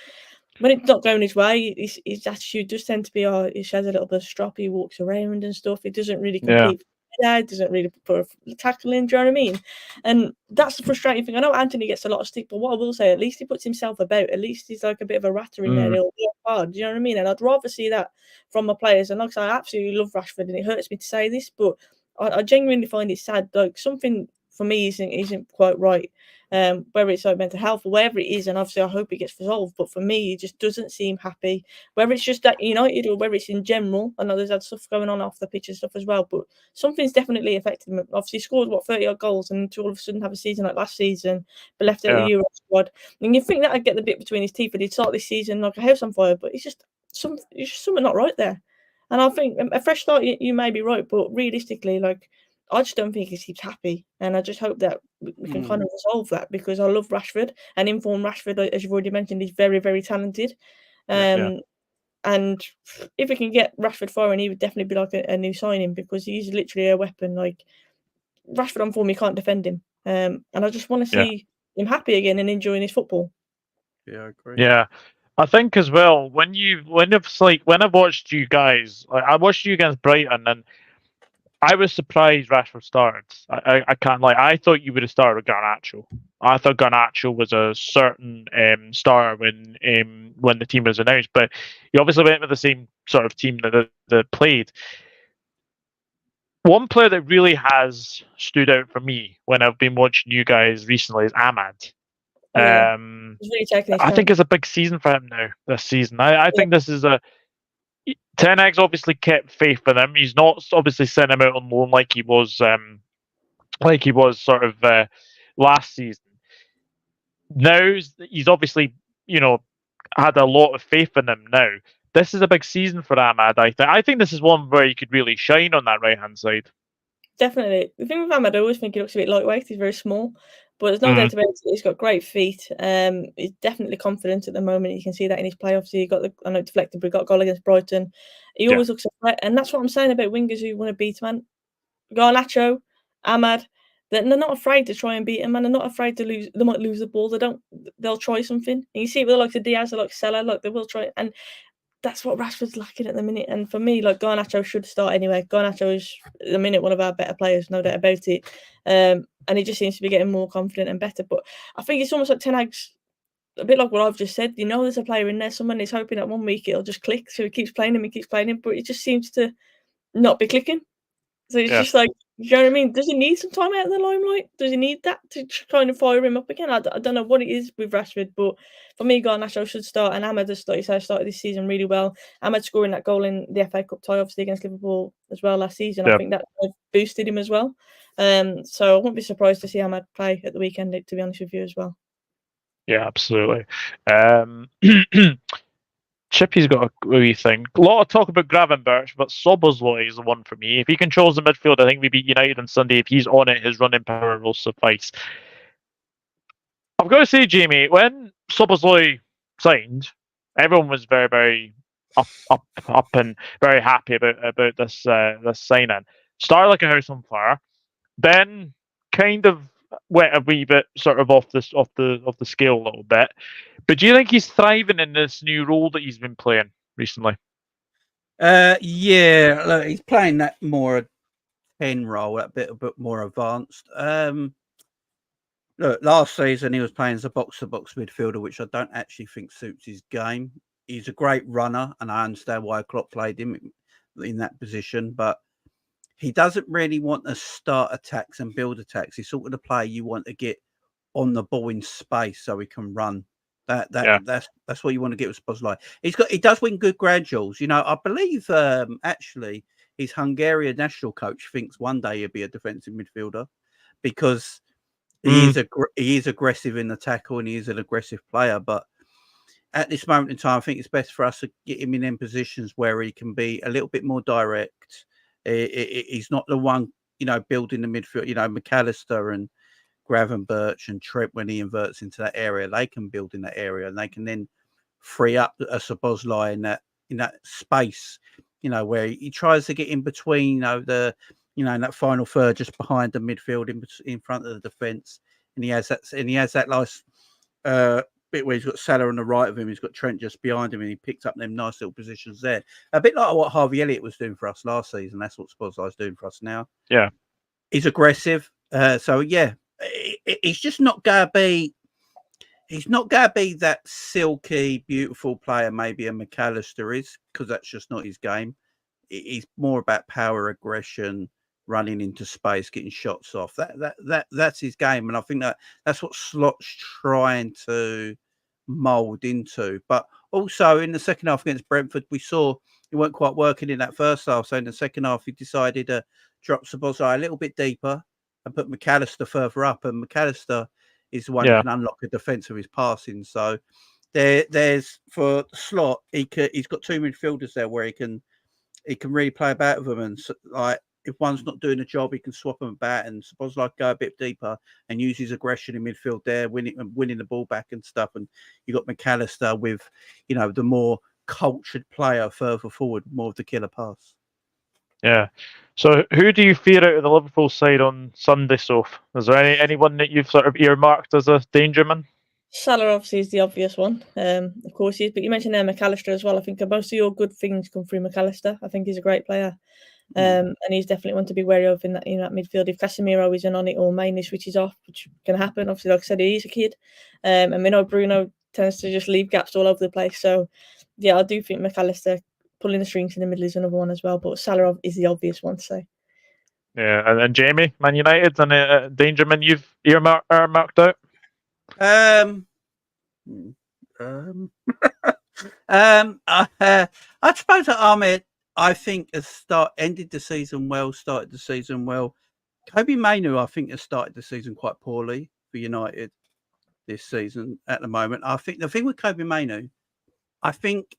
Speaker 2: when it's not going his way, his attitude does tend to be, he has a little bit of strop, he walks around and stuff. He doesn't really compete. there, doesn't really put a tackle in. Do you know what I mean? And that's the frustrating thing. I know Anthony gets a lot of stick, but what I will say, at least he puts himself about. At least he's like a bit of a ratter in there. He'll work hard. Do you know what I mean? And I'd rather see that from my players. And like I say, I absolutely love Rashford, and it hurts me to say this, but I genuinely find it sad. Like something for me isn't quite right. Whether it's like mental health or whatever it is, and obviously I hope it gets resolved. But for me, he just doesn't seem happy. Whether it's just at United or whether it's in general, I know there's had stuff going on off the pitch and stuff as well. But something's definitely affected him. Obviously, he scored 30 odd goals, and to all of a sudden have a season like last season, but left out the Euro squad. And you think that I'd get the bit between his teeth, and he'd start this season like a house on fire. But it's just something not right there. And I think a fresh start, you may be right, but realistically, like, I just don't think he seems happy. And I just hope that we can kind of resolve that, because I love Rashford, and informed Rashford, as you've already mentioned, he's very, very talented. And if we can get Rashford firing, he would definitely be like a new signing, because he's literally a weapon. Like, Rashford on form, you can't defend him. And I just want to see him happy again and enjoying his football.
Speaker 3: Yeah, I agree.
Speaker 1: Yeah. I think as well, when I've watched you guys, like, I watched you against Brighton, and I was surprised Rashford started. I can't lie. I thought you would have started with Garnacho. I thought Garnacho was a certain starter when the team was announced, but he obviously went with the same sort of team that played. One player that really has stood out for me when I've been watching you guys recently is Ahmad.
Speaker 2: Yeah. He's really taking his
Speaker 1: I
Speaker 2: time.
Speaker 1: think it's a big season for him now. This season, I think this is a. Ten Hag's obviously kept faith in him. He's not obviously sent him out on loan like he was sort of last season. Now he's obviously had a lot of faith in him. Now this is a big season for Ahmad. I think this is one where he could really shine on that right hand side.
Speaker 2: Definitely. The thing with Ahmad, I always think he looks a bit lightweight. He's very small, but there's no doubt about it. He's got great feet. He's definitely confident at the moment. You can see that in his play. Obviously, he got deflected, but he got a goal against Brighton. He always looks a threat, and that's what I'm saying about wingers who want to beat man. Garnacho, Ahmad, they're not afraid to try and beat him, and they're not afraid to lose. They might lose the ball. They'll try something. And you see it with like the Diaz, like Salah, like they will try. And that's what Rashford's lacking at the minute. And for me, like, Garnacho should start anyway. Garnacho is, at the minute, one of our better players, no doubt about it. And he just seems to be getting more confident and better. But I think it's almost like Ten Hag's, a bit like what I've just said. There's a player in there. Someone is hoping that 1 week it'll just click. So he keeps playing him, but it just seems to not be clicking. So it's just like, you know what I mean? Does he need some time out of the limelight? Does he need that to kind of fire him up again? I don't know what it is with Rashford, but for me, Garnacho should start, and Ahmad has started this season really well. Ahmad scoring that goal in the FA Cup tie, obviously, against Liverpool as well last season. I think that boosted him as well. So I wouldn't be surprised to see Ahmad play at the weekend, to be honest with you, as well.
Speaker 1: Yeah, absolutely. Chippy's got a wee thing. A lot of talk about Gravenberch, but Szoboszlai is the one for me. If he controls the midfield, I think we beat United on Sunday. If he's on it, his running power will suffice. I've got to say, Jamie, when Szoboszlai signed, everyone was very, very up and very happy about this signing. Started like a house on fire, then kind of went a wee bit sort of off the scale a little bit. But do you think he's thriving in this new role that he's been playing recently?
Speaker 3: Yeah, look, he's playing that more 10 role, a bit more advanced. Look, last season he was playing as a box-to-box midfielder, which I don't actually think suits his game. He's a great runner, and I understand why Klopp played him in that position, but he doesn't really want to start attacks and build attacks. He's sort of the player you want to get on the ball in space so he can run. That's what you want to get with Szoboszlai. He does win good ground duels. I believe actually his Hungarian national coach thinks one day he'll be a defensive midfielder, because he is aggressive in the tackle and he is an aggressive player. But at this moment in time, I think it's best for us to get him in them positions where he can be a little bit more direct. He's not the one, building the midfield. McAllister and Gravenberch and Trent, when he inverts into that area, they can build in that area and they can then free up a Szoboszlai in that space, where he tries to get in between, in that final third, just behind the midfield, in front of the defence, and he has that nice bit where he's got Salah on the right of him, he's got Trent just behind him, and he picked up them nice little positions there. A bit like what Harvey Elliott was doing for us last season. That's what Szoboszlai's doing for us now.
Speaker 1: Yeah.
Speaker 3: He's aggressive. So, yeah, he's just not going to be... He's not going to be that silky, beautiful player maybe a McAllister is, because that's just not his game. He's more about power, aggression, running into space, getting shots off. That's his game, and I think that's what Slot's trying to mould into. But also in the second half against Brentford, we saw he weren't quite working in that first half. So in the second half, he decided to drop Szoboszlai a little bit deeper and put McAllister further up, and McAllister is the one who can unlock a defence of his passing. So there's for Slot, he's got two midfielders there where he can really play about with them, and like if one's not doing a job, he can swap them about, and Szoboszlai go a bit deeper and use his aggression in midfield there, winning the ball back and stuff. And you got McAllister with, the more cultured player further forward, more of the killer pass.
Speaker 1: Yeah. So who do you fear out of the Liverpool side on Sunday, Soph? Is there anyone that you've sort of earmarked as a danger man?
Speaker 2: Salah obviously is the obvious one. Of course he is. But you mentioned McAllister as well. I think most of your good things come through McAllister. I think he's a great player. And he's definitely one to be wary of in that midfield. If Casemiro isn't on it or mainly switches off, which can happen. Obviously, like I said, he's a kid. And we know Bruno tends to just leave gaps all over the place. So, yeah, I do think McAllister pulling the strings in the middle is another one as well. But Salah is the obvious one to say.
Speaker 1: Yeah, and Jamie, Man United, and a danger man you've earmarked out?
Speaker 3: I suppose that Ahmed, I think, ended the season well, started the season well. Kobe Mainoo, I think, has started the season quite poorly for United this season at the moment. I think the thing with Kobe Mainoo, I think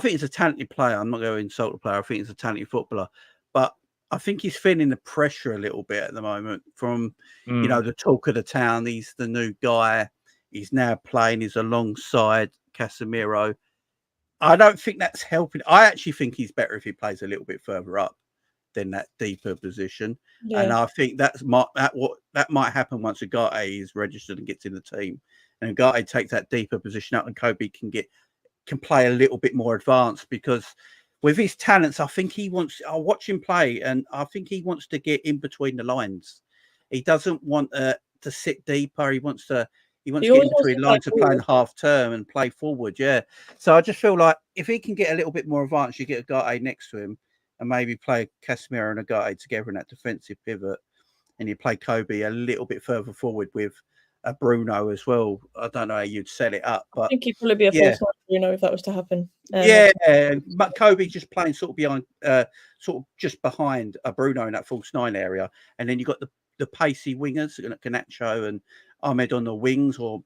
Speaker 3: he's a talented player. I'm not going to insult the player. I think he's a talented footballer, but I think he's feeling the pressure a little bit at the moment from, the talk of the town. He's the new guy. He's now playing. He's alongside Casemiro. I don't think that's helping. I actually think he's better if he plays a little bit further up than that deeper position. Yeah. And I think that might happen once Ugarte is registered and gets in the team. And Ugarte takes that deeper position up, and Kobe can play a little bit more advanced, because with his talents, I think I watch him play, and I think he wants to get in between the lines. He doesn't want to sit deeper. He wants to get in between lines to play in half term and play forward. Yeah. So I just feel like if he can get a little bit more advanced, you get Ugarte next to him and maybe play Casemiro and Ugarte together in that defensive pivot, and you play Kobe a little bit further forward with a Bruno as well. I don't know how you'd set it up, but
Speaker 2: I think he'd probably be a false nine Bruno if that was to happen.
Speaker 3: But Kobe just playing sort of behind, sort of just behind a Bruno in that false nine area, and then you got the pacey wingers, Garnacho and Ahmed on the wings, or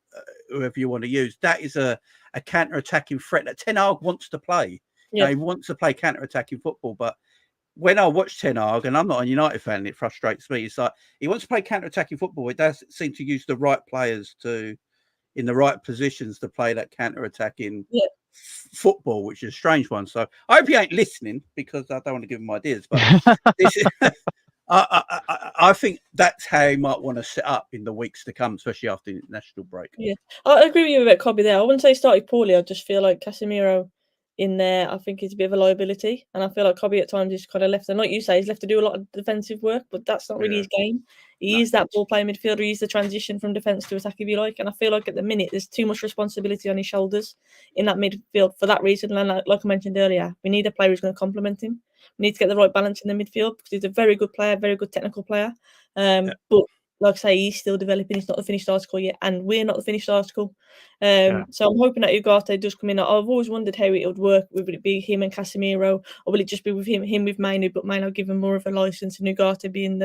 Speaker 3: whoever you want to use. That is a counter-attacking threat that Ten Hag wants to play. Yeah. He wants to play counter-attacking football, but when I watch Ten Hag, and I'm not a United fan, and it frustrates me, it's like he wants to play counter-attacking football. It does seem to use the right players in the right positions to play that counter-attacking football, which is a strange one. So I hope he ain't listening, because I don't want to give him ideas. But this is, I think that's how he might want to set up in the weeks to come, especially after the international break.
Speaker 2: Yeah, I agree with you about Kobe there. I wouldn't say he started poorly. I just feel like Casemiro in there, I think he's a bit of a liability, and I feel like Kobe at times is kind of left, and like you say, he's left to do a lot of defensive work, but that's not really his game. He is that ball playing midfielder. He's the transition from defence to attack, if you like, and I feel like at the minute there's too much responsibility on his shoulders in that midfield for that reason. And like I mentioned earlier, we need a player who's going to complement him. We need to get the right balance in the midfield, because he's a very good player, very good technical player, but like I say, he's still developing. He's not the finished article yet, and we're not the finished article. So I'm hoping that Ugarte does come in. I've always wondered how it would work. Would it be him and Casemiro, or will it just be with him with Mainoo, but Mainoo give him more of a license, and Ugarte being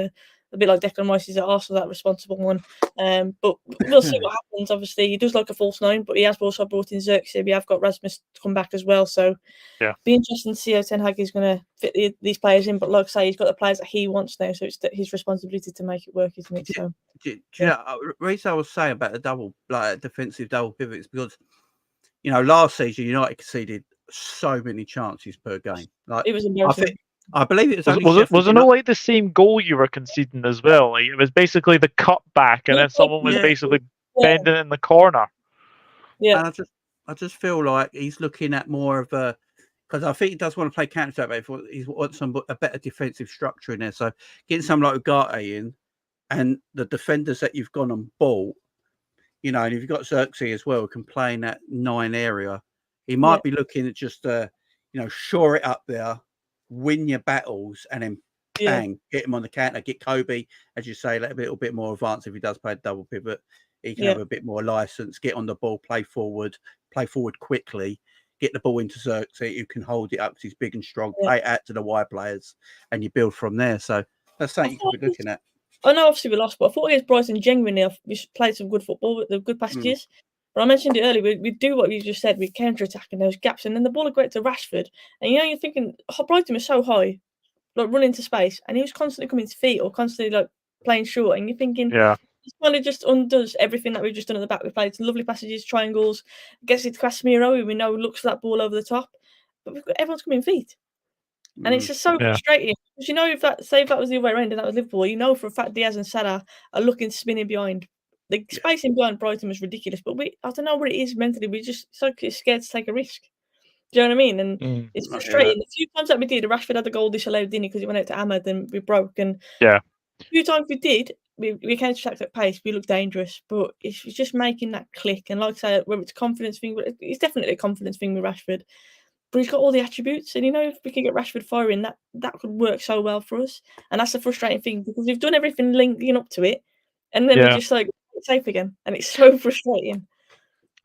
Speaker 2: a bit like Declan Rice is at Arsenal, that responsible one. But we'll see what happens. Obviously, he does like a false nine, but he has also brought in Zirkzee. We have got Rasmus to come back as well. So be interesting to see how Ten Hag is going to fit these players in. But like I say, he's got the players that he wants now, so it's his responsibility to make it work, isn't it? So,
Speaker 3: the reason I was saying about the double, like defensive double pivots, because last season United conceded so many chances per game. Like,
Speaker 2: it was embarrassing.
Speaker 3: I believe it was.
Speaker 1: Was it not like the same goal you were conceding as well? Like, it was basically the cut back, and then someone was basically bending in the corner.
Speaker 2: Yeah.
Speaker 3: And I just feel like he's looking at more of a, because I think he does want to play counter attack, but he wants a better defensive structure in there. So getting someone like Ugarte in, and the defenders that you've gone and bought, you know, and if you've got Zirkzee as well, who can play in that 9 area, he might be looking at just, you know, shore it up there, win your battles, and then bang, get him on the counter, get Kobe, as you say, a little bit more advanced if he does play a double pivot. He can have a bit more license, get on the ball, play forward quickly, get the ball into Zirkzee, who can hold it up because he's big and strong, play it out to the wide players, and you build from there. So that's something you could be looking at.
Speaker 2: I know obviously we lost, but I thought against Brighton genuinely we played some good football with the good passages. But I mentioned it earlier, we do what you just said, we counter attack in those gaps, and then the ball would go to Rashford. And you know, you're thinking, Brighton was so high, like running into space, and he was constantly coming to feet or constantly like playing short, and you're thinking, this kind of just undoes everything that we've just done at the back. We played some lovely passages, triangles, gets it to Casemiro, who we know looks for that ball over the top, but everyone's coming feet. And it's just so frustrating because you know if that was the other way around and that was Liverpool, you know for a fact Diaz and Salah are looking spinning behind. The spacing behind Brighton was ridiculous, but I don't know what it is mentally. We're just so scared to take a risk. Do you know what I mean? And it's frustrating. A few times that we did, Rashford had the goal disallowed, didn't he? Because he went out to Ahmad and we broke. And a few times we did, we counter-attacked at pace. We looked dangerous, but it's just making that click. And like I say, whether it's a confidence thing, but it's definitely a confidence thing with Rashford. But he's got all the attributes, and you know if we can get Rashford firing, that could work so well for us. And that's the frustrating thing because we've done everything linking up to it, and then we just like it's safe again, and it's so frustrating.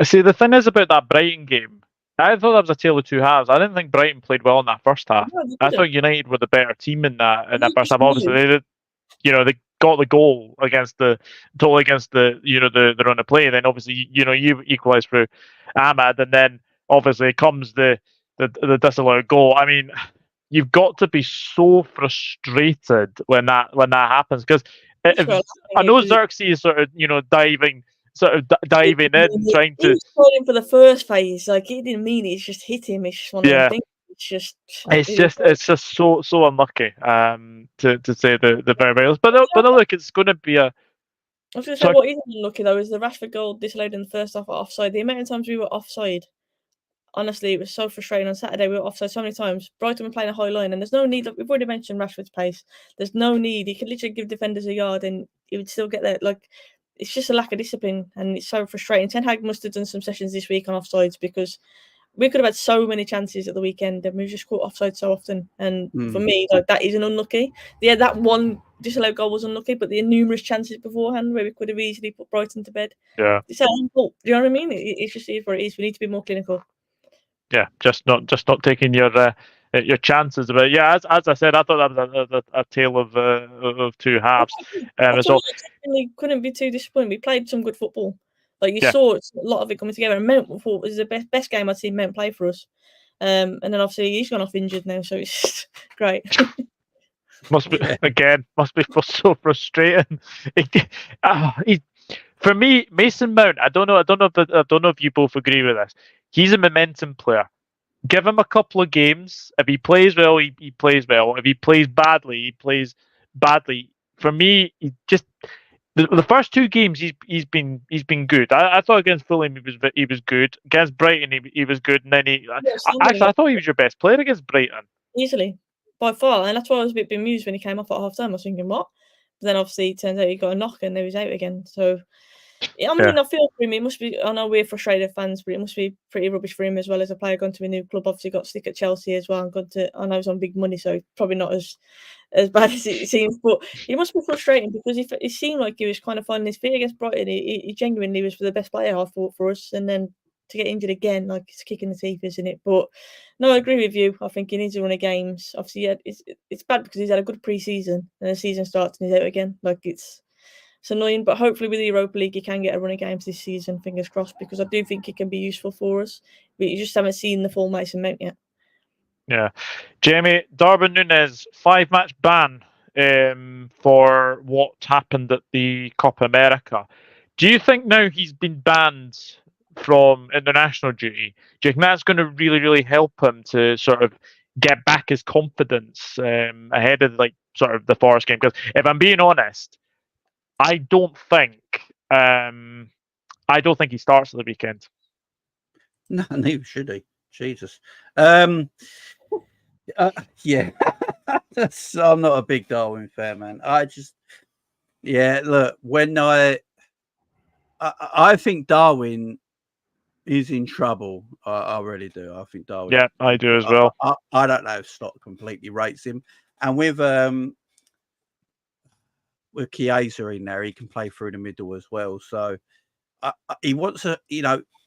Speaker 1: See, the thing is about that Brighton game, I thought that was a tale of two halves. I didn't think Brighton played well in that first half.
Speaker 2: No,
Speaker 1: I thought United were the better team in that first half. Obviously, they got the goal against the the run of play. Then obviously you equalised through Ahmad, and then obviously comes the disallowed goal. I mean, you've got to be so frustrated when that happens because I know Zirkzee is sort of diving in, trying to.
Speaker 2: He was calling for the first phase, like he didn't mean it. It's just hit him. It's just one of them things. It's
Speaker 1: just so unlucky. To say the very best, but look, it's going to be a.
Speaker 2: I was going to say what isn't unlucky though is the Rashford goal disallowed in the first half at offside. The amount of times we were offside, honestly, it was so frustrating. On Saturday we were offside so many times. Brighton were playing a high line, and there's no need. We've already mentioned Rashford's pace. There's no need. He could literally give defenders a yard, and he would still get there. Like it's just a lack of discipline, and it's so frustrating. Ten Hag must have done some sessions this week on offsides because we could have had so many chances at the weekend, and we've just caught offside so often. And for me, like that isn't unlucky. Yeah, that one disallowed goal was unlucky, but there are numerous chances beforehand where we could have easily put Brighton to bed.
Speaker 1: Yeah,
Speaker 2: it's our own fault. Do you know what I mean? It's just what it is. We need to be more clinical.
Speaker 1: Yeah, just not taking your chances. But yeah, as I said, I thought that was a tale of two halves. So
Speaker 2: we couldn't be too disappointed. We played some good football. Like you saw a lot of it coming together. And Mount was the best game I'd seen Mount play for us. And then obviously he's gone off injured now, so it's just great.
Speaker 1: must be so frustrating. For me, Mason Mount. I don't know if you both agree with this. He's a momentum player. Give him a couple of games. If he plays well, he plays well. If he plays badly, he plays badly. For me, he just the first two games he's been good. I thought against Fulham he was good. Against Brighton he was good, and then I thought he was your best player against Brighton.
Speaker 2: Easily, by far, and that's why I was a bit bemused when he came off at half time. I was thinking, what? But then obviously it turns out he got a knock and then he was out again. So I mean, I feel for him. It must be. I know we're frustrated fans, but it must be pretty rubbish for him as well as a player gone to a new club. Obviously, got stick at Chelsea as well, and gone to. I know he's on big money, so probably not as bad as it seems. But it must be frustrating because it seemed like he was kind of finding his feet against Brighton. He genuinely was the best player I thought for us, and then to get injured again, like it's kicking the teeth, isn't it? But no, I agree with you. I think he needs to run a games. Obviously, yeah, it's bad because he's had a good pre-season, and the season starts and he's out again. Like it's annoying, but hopefully with the Europa League, he can get a run of games this season. Fingers crossed, because I do think it can be useful for us. But you just haven't seen the full Mason Mount yet.
Speaker 1: Yeah, Jamie, Darwin Núñez 5-match ban for what happened at the Copa America. Do you think now he's been banned from international duty, do you think that's going to really, really help him to sort of get back his confidence ahead of sort of the Forest game? Because if I'm being honest, I don't think he starts at the weekend.
Speaker 3: No, neither should he. Jesus. Yeah. I'm not a big Darwin fan, man. Look, when I think Darwin is in trouble. I really do. I think Darwin.
Speaker 1: Yeah, I do as well.
Speaker 3: I don't know if Slot completely rates him, and with Chiesa in there, he can play through the middle as well. So he wants a.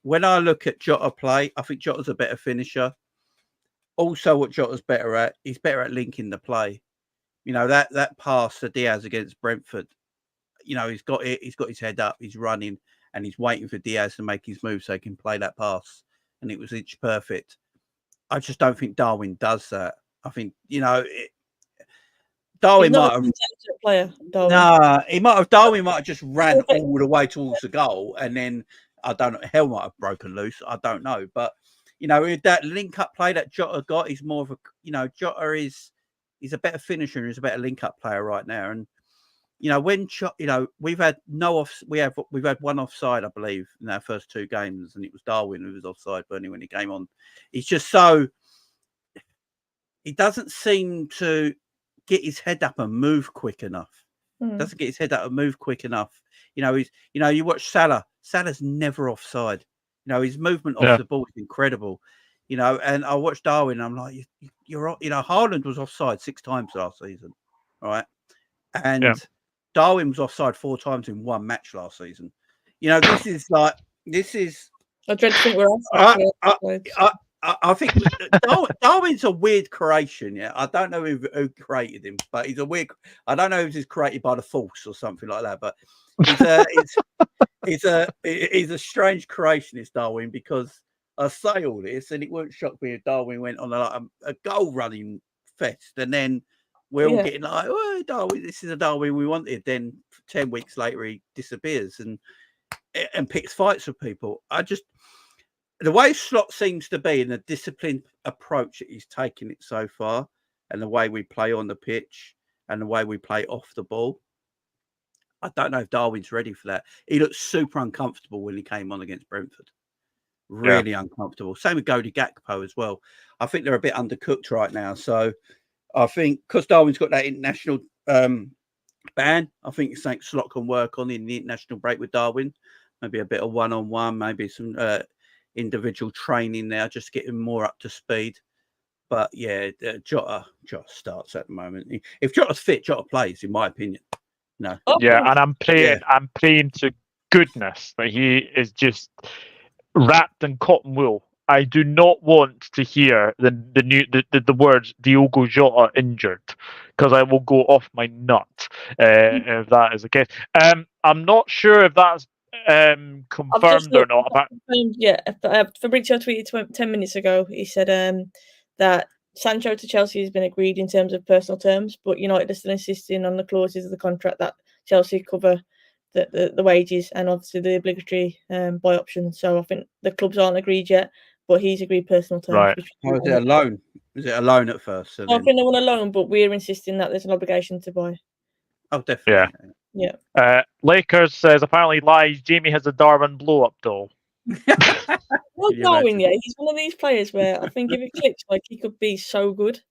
Speaker 3: When I look at Jota play, I think Jota's a better finisher. Also, what Jota's better at, he's better at linking the play. That pass to Diaz against Brentford. He's got it. He's got his head up. He's running, and he's waiting for Diaz to make his move so he can play that pass. And it was inch perfect. I just don't think Darwin does that. I think Darwin might have.
Speaker 2: Player, Darwin.
Speaker 3: Nah, Darwin might have just ran all the way towards the goal, and then I don't know. Hell might have broken loose. I don't know, but that link-up play that Jota got, he's more of a, Jota he's a better finisher and he's a better link-up player right now. And, when, we've had we've had one offside, I believe, in our first two games, and it was Darwin who was offside, Bernie, when he came on. He's just he doesn't seem to get his head up and move quick enough. Doesn't get his head up and move quick enough. You watch Salah. Salah's never offside. His movement off the ball is incredible. And I watched Darwin. And I'm like, you're Haaland was offside 6 times last season, right? And Darwin was offside 4 times in one match last season. This is.
Speaker 2: I dread to think we're
Speaker 3: I think Darwin's a weird creation. Yeah, I don't know who created him, but he's a weird. I don't know if he's created by the Force or something like that, but he's a strange creation, is Darwin, because I say all this and it won't shock me if Darwin went on a goal running fest, and then we're all getting like, oh, Darwin, this is a Darwin we wanted. Then 10 weeks later he disappears and picks fights with people. The way Slot seems to be, and the disciplined approach that he's taken it so far, and the way we play on the pitch and the way we play off the ball, I don't know if Darwin's ready for that. He looked super uncomfortable when he came on against Brentford. Really uncomfortable. Same with Cody Gakpo as well. I think they're a bit undercooked right now. So I think because Darwin's got that international ban, I think it's something Slot can work on in the international break with Darwin. Maybe a bit of one-on-one, maybe some individual training there, just getting more up to speed. But Jota starts at the moment. If Jota's fit, Jota plays, in my opinion. No.
Speaker 1: Yeah, and I'm praying to goodness that he is just wrapped in cotton wool. I do not want to hear the words Diogo Jota injured, because I will go off my nut if that is the case. I'm not sure if that's confirmed or not.
Speaker 2: Fabrizio tweeted 10 minutes ago. He said that Sancho to Chelsea has been agreed in terms of personal terms, but United are still insisting on the clauses of the contract that Chelsea cover the wages and obviously the obligatory buy option. So I think the clubs aren't agreed yet, but he's agreed personal terms.
Speaker 1: Right.
Speaker 3: Was it a loan? Was it a loan at first?
Speaker 2: I think they want a loan, but we're insisting that there's an obligation to buy.
Speaker 3: Oh, definitely.
Speaker 2: Yeah.
Speaker 1: Lakers says apparently lies. Jamie has a Darwin blow-up doll.
Speaker 2: Well, Darwin, he's one of these players where I think if it clicks, like, he could be so good.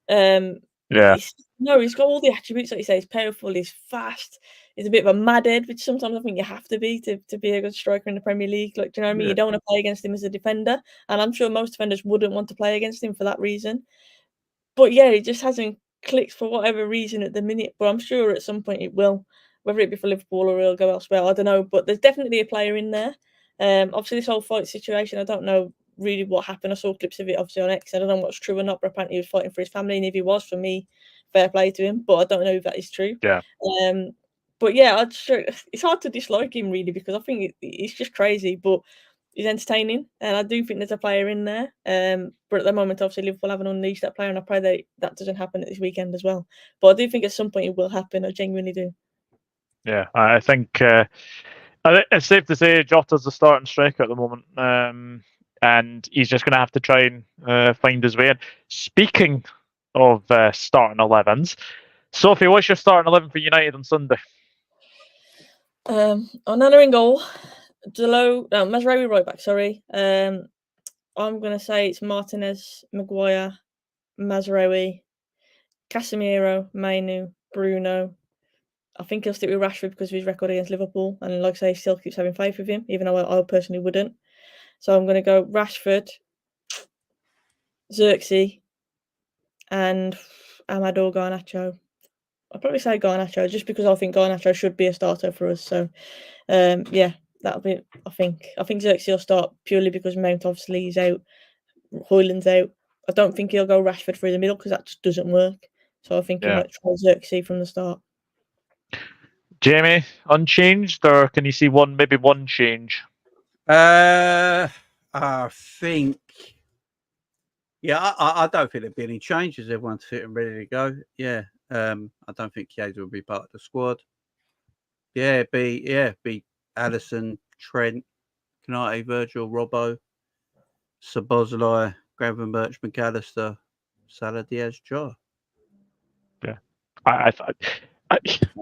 Speaker 2: He's got all the attributes, like you say. He's powerful, he's fast, he's a bit of a mad head, which sometimes I think you have to be to be a good striker in the Premier League. Like, do you know what I mean? You don't want to play against him as a defender, and I'm sure most defenders wouldn't want to play against him for that reason. But he just hasn't clicked for whatever reason at the minute. But I'm sure at some point it will, whether it be for Liverpool or he'll go elsewhere. I don't know, but there's definitely a player in there. Obviously, this whole fight situation, I don't know really what happened. I saw clips of it obviously on X. I don't know what's true or not, but apparently he was fighting for his family, and if he was, for me, fair play to him. But I don't know if that is true.
Speaker 1: Yeah.
Speaker 2: But it's hard to dislike him really, because I think he's just crazy, but he's entertaining, and I do think there's a player in there. But at the moment, obviously, Liverpool haven't unleashed that player, and I pray that doesn't happen this weekend as well. But I do think at some point it will happen. I genuinely do.
Speaker 1: Yeah, I think it's safe to say Jota's the starting striker at the moment, and he's just going to have to try and find his way in. Speaking of starting 11s, Sophie, what's your starting 11 for United on Sunday?
Speaker 2: Onana in goal. Mazraoui right back, sorry. I'm going to say it's Martinez, Maguire, Mazraoui, Casemiro, Mainu, Bruno. I think he'll stick with Rashford because of his record against Liverpool. And like I say, he still keeps having faith with him, even though I personally wouldn't. So I'm going to go Rashford, Zirkzee, and Amadou Garnacho. I'll probably say Garnacho just because I think Garnacho should be a starter for us. So, yeah, that'll be. I think Zirkzee will start purely because Mount obviously is out, Højlund's out. I don't think he'll go Rashford through the middle because that just doesn't work. So I think he might try Zirkzee from the start.
Speaker 1: Jamie, unchanged, or can you see maybe one change?
Speaker 3: I think. Yeah, I don't think there'll be any changes. Everyone's fit and ready to go. Yeah, I don't think Chiesa will be part of the squad. Yeah, be Addison, Trent, Canate, Virgil, Robbo, Szoboszlai, Gravenberch, McAllister, Salah, Diaz, Jar.
Speaker 1: Yeah,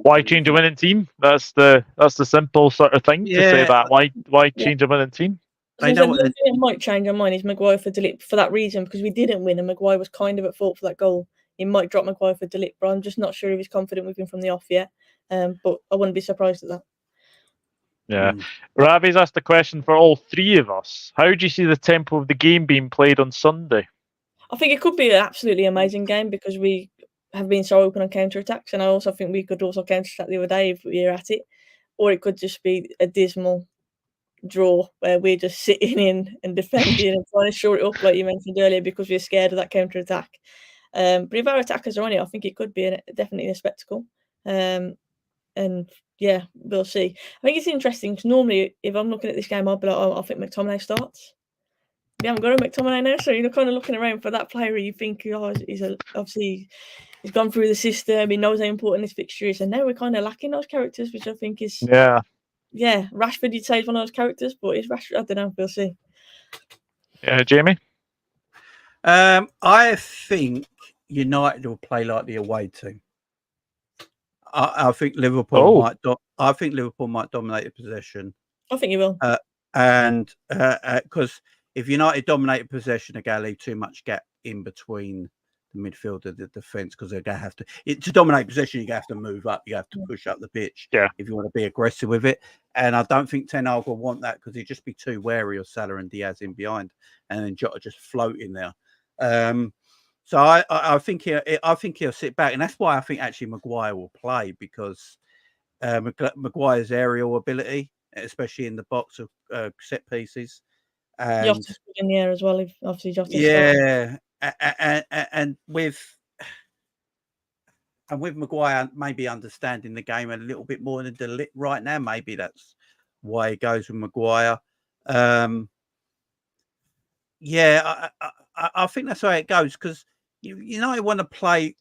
Speaker 1: why change a winning team? That's the simple sort of thing to say that. Why change a winning team?
Speaker 2: I know the thing that might change our mind is Maguire for De Ligt for that reason, because we didn't win and Maguire was kind of at fault for that goal. He might drop Maguire for De Ligt, but I'm just not sure if he's confident with him from the off yet. But I wouldn't be surprised at that.
Speaker 1: Yeah. Ravi's asked the question for all three of us. How do you see the tempo of the game being played on Sunday?
Speaker 2: I think it could be an absolutely amazing game because we have been so open on counter-attacks, and I also think we could also counter-attack the other day if we were at it. Or it could just be a dismal draw where we're just sitting in and defending and trying to shore it up like you mentioned earlier because we're scared of that counter-attack. But if our attackers are on it, I think it could be definitely a spectacle. And yeah, we'll see. I think it's interesting because normally if I'm looking at this game, I'll be like, oh, I think McTominay starts. We haven't got a McTominay now, so you're kind of looking around for that player. You think, oh, obviously he's gone through the system. He knows how important this fixture is, and now we're kind of lacking those characters, which I think is Rashford, you'd say, is one of those characters, but is Rashford? I don't know. We'll see.
Speaker 1: Yeah, Jamie.
Speaker 3: I think United will play like the away team. I think Liverpool might. I think Liverpool might dominate the possession.
Speaker 2: I think you will.
Speaker 3: And because if United dominate possession, they're going to leave too much gap in between the midfield and the defence because they're going to have to dominate possession. You have to move up. You have to push up the pitch. If you want to be aggressive with it. And I don't think Ten Hag will want that because he'd just be too wary of Salah and Diaz in behind, and then Jota just floating there. So I think he'll sit back, and that's why I think actually Maguire will play because Maguire's aerial ability, especially in the box of set pieces, and
Speaker 2: Jota's in the air as well. If obviously Jota's
Speaker 3: and with Maguire maybe understanding the game a little bit more than De Ligt right now, maybe that's why he goes with Maguire. I think that's how it goes because you want to play,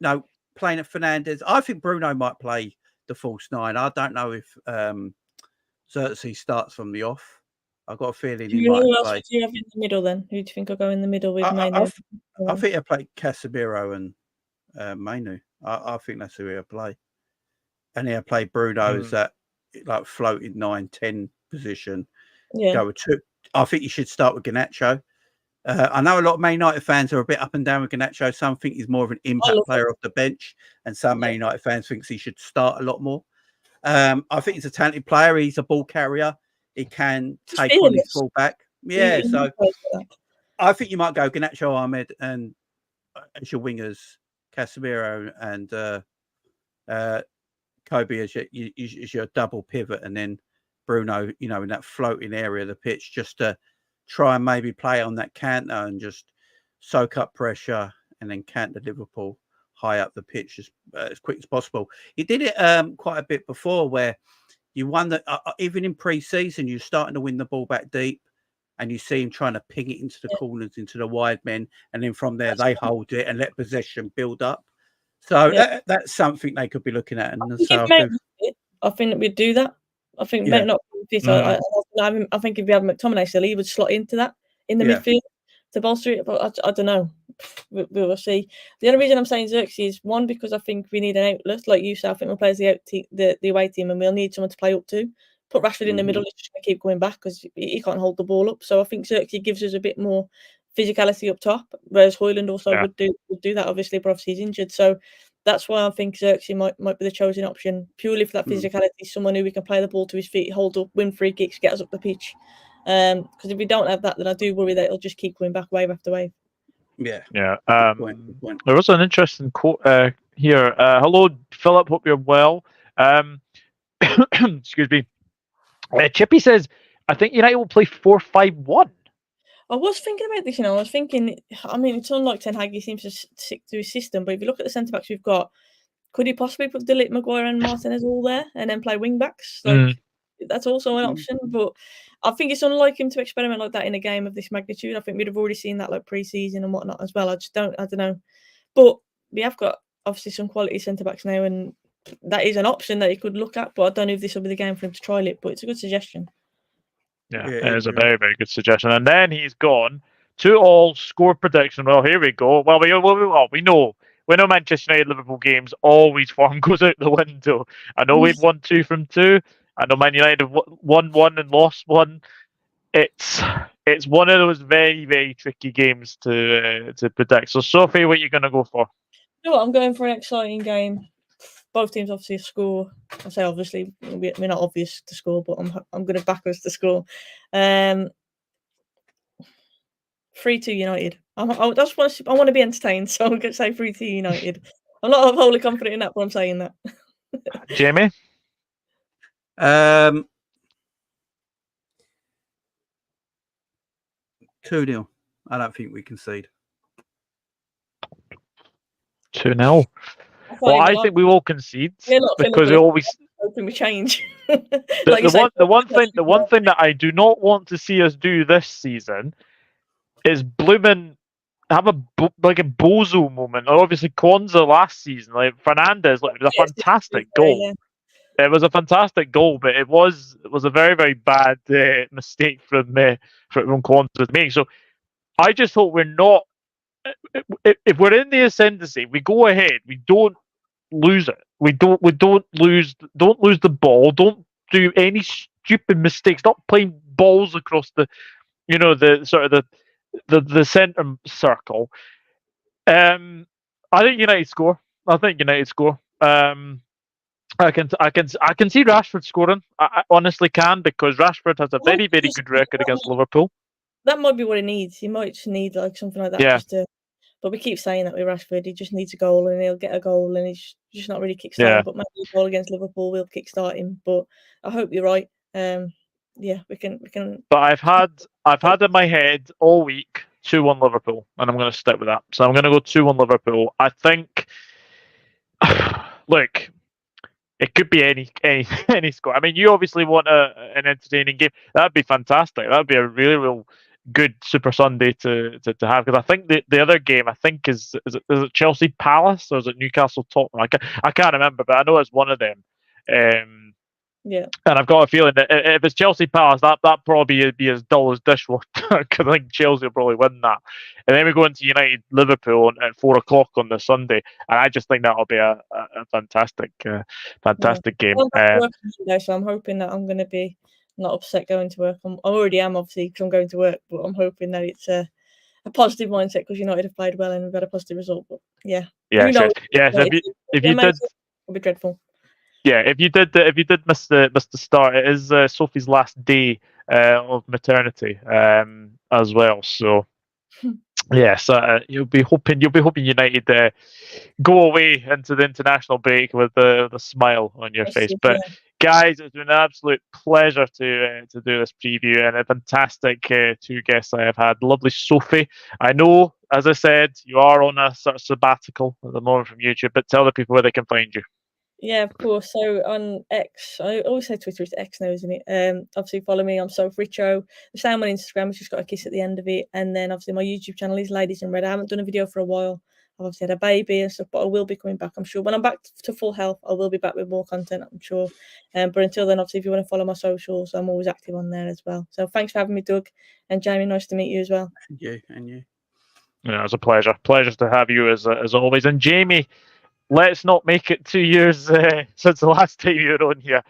Speaker 3: playing at Fernandes. I think Bruno might play the false nine. I don't know if Zirkzee starts from the off. I've got a feeling he might play. Who else
Speaker 2: do you have in the middle then? Who do you think will go in the middle with
Speaker 3: Mainu? I think he'll play Casemiro and Mainu. I think that's who he'll play. And he'll play Bruno as that like floating 9-10 position.
Speaker 2: Yeah.
Speaker 3: Go with two. I think you should start with Garnacho. I know a lot of Man United fans are a bit up and down with Garnacho. Some think he's more of an impact player off the bench, and some Man United fans think he should start a lot more. I think he's a talented player. He's a ball carrier. He can take on his full back. Yeah, so I think you might go Garnacho, Ahmed, and as your wingers, Casemiro and Kobe as your double pivot, and then Bruno, in that floating area of the pitch, just to try and maybe play on that canter and just soak up pressure and then canter Liverpool high up the pitch as quick as possible. He did it quite a bit before where you won that even in pre-season, you're starting to win the ball back deep and you see him trying to ping it into the corners, into the wide men. And then from there, they hold it and let possession build up. So that's something they could be looking at. And
Speaker 2: I think that we'd do that. I think not fit. I think if we had McTominay still, he would slot into that in the midfield to bolster it. But I don't know. We will see. The only reason I'm saying Zirkzee is one because I think we need an outlet, like you said. I think we'll play as the away team, and we'll need someone to play up to put Rashford in the middle, he's just going to keep going back because he can't hold the ball up. So I think Zirkzee gives us a bit more physicality up top, whereas Højlund also would do that, obviously, but obviously he's injured. So that's why I think Zirkzee might be the chosen option, purely for that physicality, someone who we can play the ball to his feet, hold up, win free kicks, get us up the pitch. Because if we don't have that, then I do worry that it'll just keep going back wave after wave.
Speaker 3: Yeah.
Speaker 1: Good point. There was an interesting quote here. Hello, Philip. Hope you're well. Excuse me. Chippy says, I think United will play 4-5-1.
Speaker 2: I was thinking about this, I was thinking, it's unlike Ten Hag, he seems to stick to his system, but if you look at the centre-backs we've got, could he possibly put Ligt, Maguire and Martinez all there and then play wing-backs? That's also an option, but I think it's unlike him to experiment like that in a game of this magnitude. I think we'd have already seen that pre-season and whatnot as well. I don't know. But we have got, obviously, some quality centre-backs now, and that is an option that he could look at, but I don't know if this will be the game for him to trial it, but it's a good suggestion.
Speaker 1: Yeah, it is a very, very good suggestion. And then he's gone to all score prediction. Well, here we go. Well, we know Manchester United Liverpool games, always form goes out the window. I know we've won 2 from 2. I know Man United have won 1 and lost 1. It's one of those very, very tricky games to predict. So, Sophie, what are you going to go for?
Speaker 2: You know what, I'm going for an exciting game. Both teams obviously score. I say obviously, we're not obvious to score, but I'm going to back us to score. 3-2 United. I want to be entertained, so I'm going to say 3-2 United. I'm not wholly confident in that, but I'm saying that.
Speaker 1: Jamie?
Speaker 3: 2-0. I don't think we concede.
Speaker 1: 2-0. Well, I think we will concede because we always
Speaker 2: hoping we change.
Speaker 1: The one thing that I do not want to see us do this season is blooming have a bozo moment. Obviously, Kwanzaa last season, like Fernandes, it was a fantastic goal. Yeah. It was a fantastic goal, but it was a very, very bad mistake from Kwanzaa to make. So I just hope we're not. If we're in the ascendancy, we go ahead. We don't lose it. We don't lose the ball. Don't do any stupid mistakes. Not playing balls across the sort of the centre circle. I think United score. I can see Rashford scoring. I honestly can, because Rashford has a very, very good record against Liverpool.
Speaker 2: That might be what he needs. He might just need something like that.
Speaker 1: Yeah.
Speaker 2: But we keep saying that with Rashford. He just needs a goal, and he'll get a goal, and he's just not really kickstarting. Yeah. But maybe a goal against Liverpool will kickstart him. But I hope you're right. We can.
Speaker 1: But I've had in my head all week 2-1 Liverpool, and I'm going to stick with that. So I'm going to go 2-1 Liverpool. I think. Look. It could be any score. I mean, you obviously want an entertaining game. That'd be fantastic. That'd be a really, real good Super Sunday to have. Because I think the other game, I think is it Chelsea Palace or is it Newcastle Tottenham? I can't remember, but I know it's one of them.
Speaker 2: Yeah.
Speaker 1: And I've got a feeling that if it's Chelsea Palace, that probably would be as dull as dishwater. Because I think Chelsea will probably win that. And then we go into United Liverpool at 4:00 on the Sunday, and I just think that'll be a fantastic game.
Speaker 2: So I'm hoping that I'm going to be not upset going to work. I already am, obviously, because I'm going to work. But I'm hoping that it's a positive mindset, because United have played well and we've got a positive result. But yeah.
Speaker 1: Yeah. If you did,
Speaker 2: it'll be dreadful.
Speaker 1: Yeah, if you did miss the start, it is Sophie's last day of maternity as well. So yes, you'll be hoping United go away into the international break with a smile on your face. But guys, it's been an absolute pleasure to do this preview, and a fantastic 2 guests I have had. Lovely Sophie. I know, as I said, you are on a sort of sabbatical at the moment from YouTube, but tell the people where they can find you.
Speaker 2: Yeah, of course. So on X, I always say Twitter, it's X now, isn't it? Obviously follow me on Sophie Richards. The same on Instagram, it's just got a kiss at the end of it. And then obviously my YouTube channel is Ladies in Red. I haven't done a video for a while. I've obviously had a baby and stuff, but I will be coming back, I'm sure. When I'm back to full health, I will be back with more content, I'm sure. But until then, obviously, if you want to follow my socials, I'm always active on there as well. So thanks for having me, Doug. And Jamie, nice to meet you as well.
Speaker 3: Thank you. And you.
Speaker 1: Yeah, it's a pleasure. Pleasure to have you as always. And Jamie, let's not make it 2 years since the last time you were on here.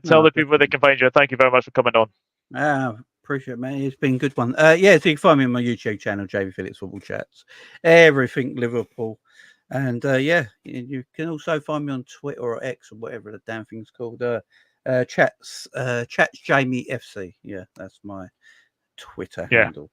Speaker 1: Tell the people where they can find you. Thank you very much for coming on.
Speaker 3: Appreciate it, man. It's been a good one. Yeah, so you can find me on my YouTube channel, Jamie Phillips Football Chats. Everything Liverpool. And yeah, you can also find me on Twitter or X or whatever the damn thing's called. Chats Jamie FC. Yeah, that's my Twitter handle.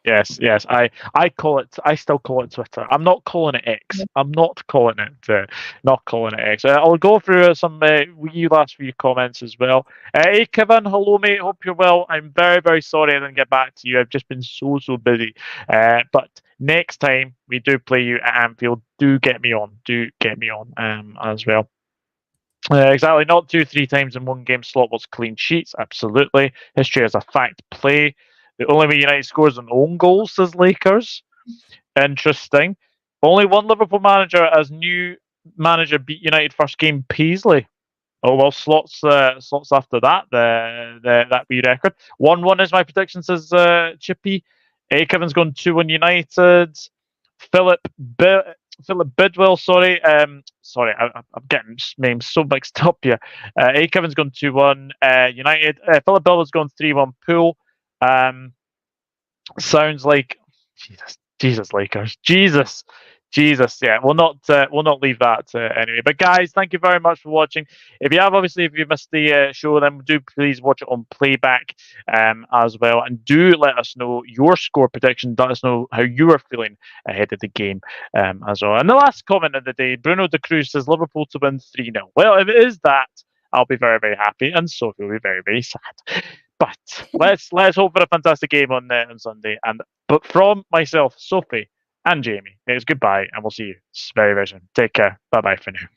Speaker 1: Yes. I call it. I still call it Twitter. I'm not calling it X. I'm not calling it. Not calling it X. I'll go through some last few comments as well. Hey Kevin, hello mate. Hope you're well. I'm very very sorry I didn't get back to you. I've just been so busy. But next time we do play you at Anfield, do get me on. Do get me on as well. Exactly. Not 2-3 times in one game slot was clean sheets. Absolutely. History as a fact play. The only way United scores on own goals, says Lakers. Interesting. Only one Liverpool manager as new manager beat United first game, Paisley. Oh well, slots after that that wee record. 1-1 is my prediction, says Chippy. Kevin's going 2-1 United. Philip Bidwell, sorry. I'm getting names so mixed up here. Kevin's going 2-1 United. Philip Bidwell's going 3-1 Pool. Sounds like Jesus Lakers. Jesus. Yeah, we'll not leave that anyway. But guys, thank you very much for watching. If you missed the show, then do please watch it on playback as well, and do let us know your score prediction. Let us know how you are feeling ahead of the game as well. And the last comment of the day, Bruno de Cruz says Liverpool to win 3-0. Well, if it is that, I'll be very very happy, and Sophie will be very very sad. But let's hope for a fantastic game on Sunday. But from myself, Sophie, and Jamie, it's goodbye, and we'll see you very, very soon. Take care. Bye-bye for now.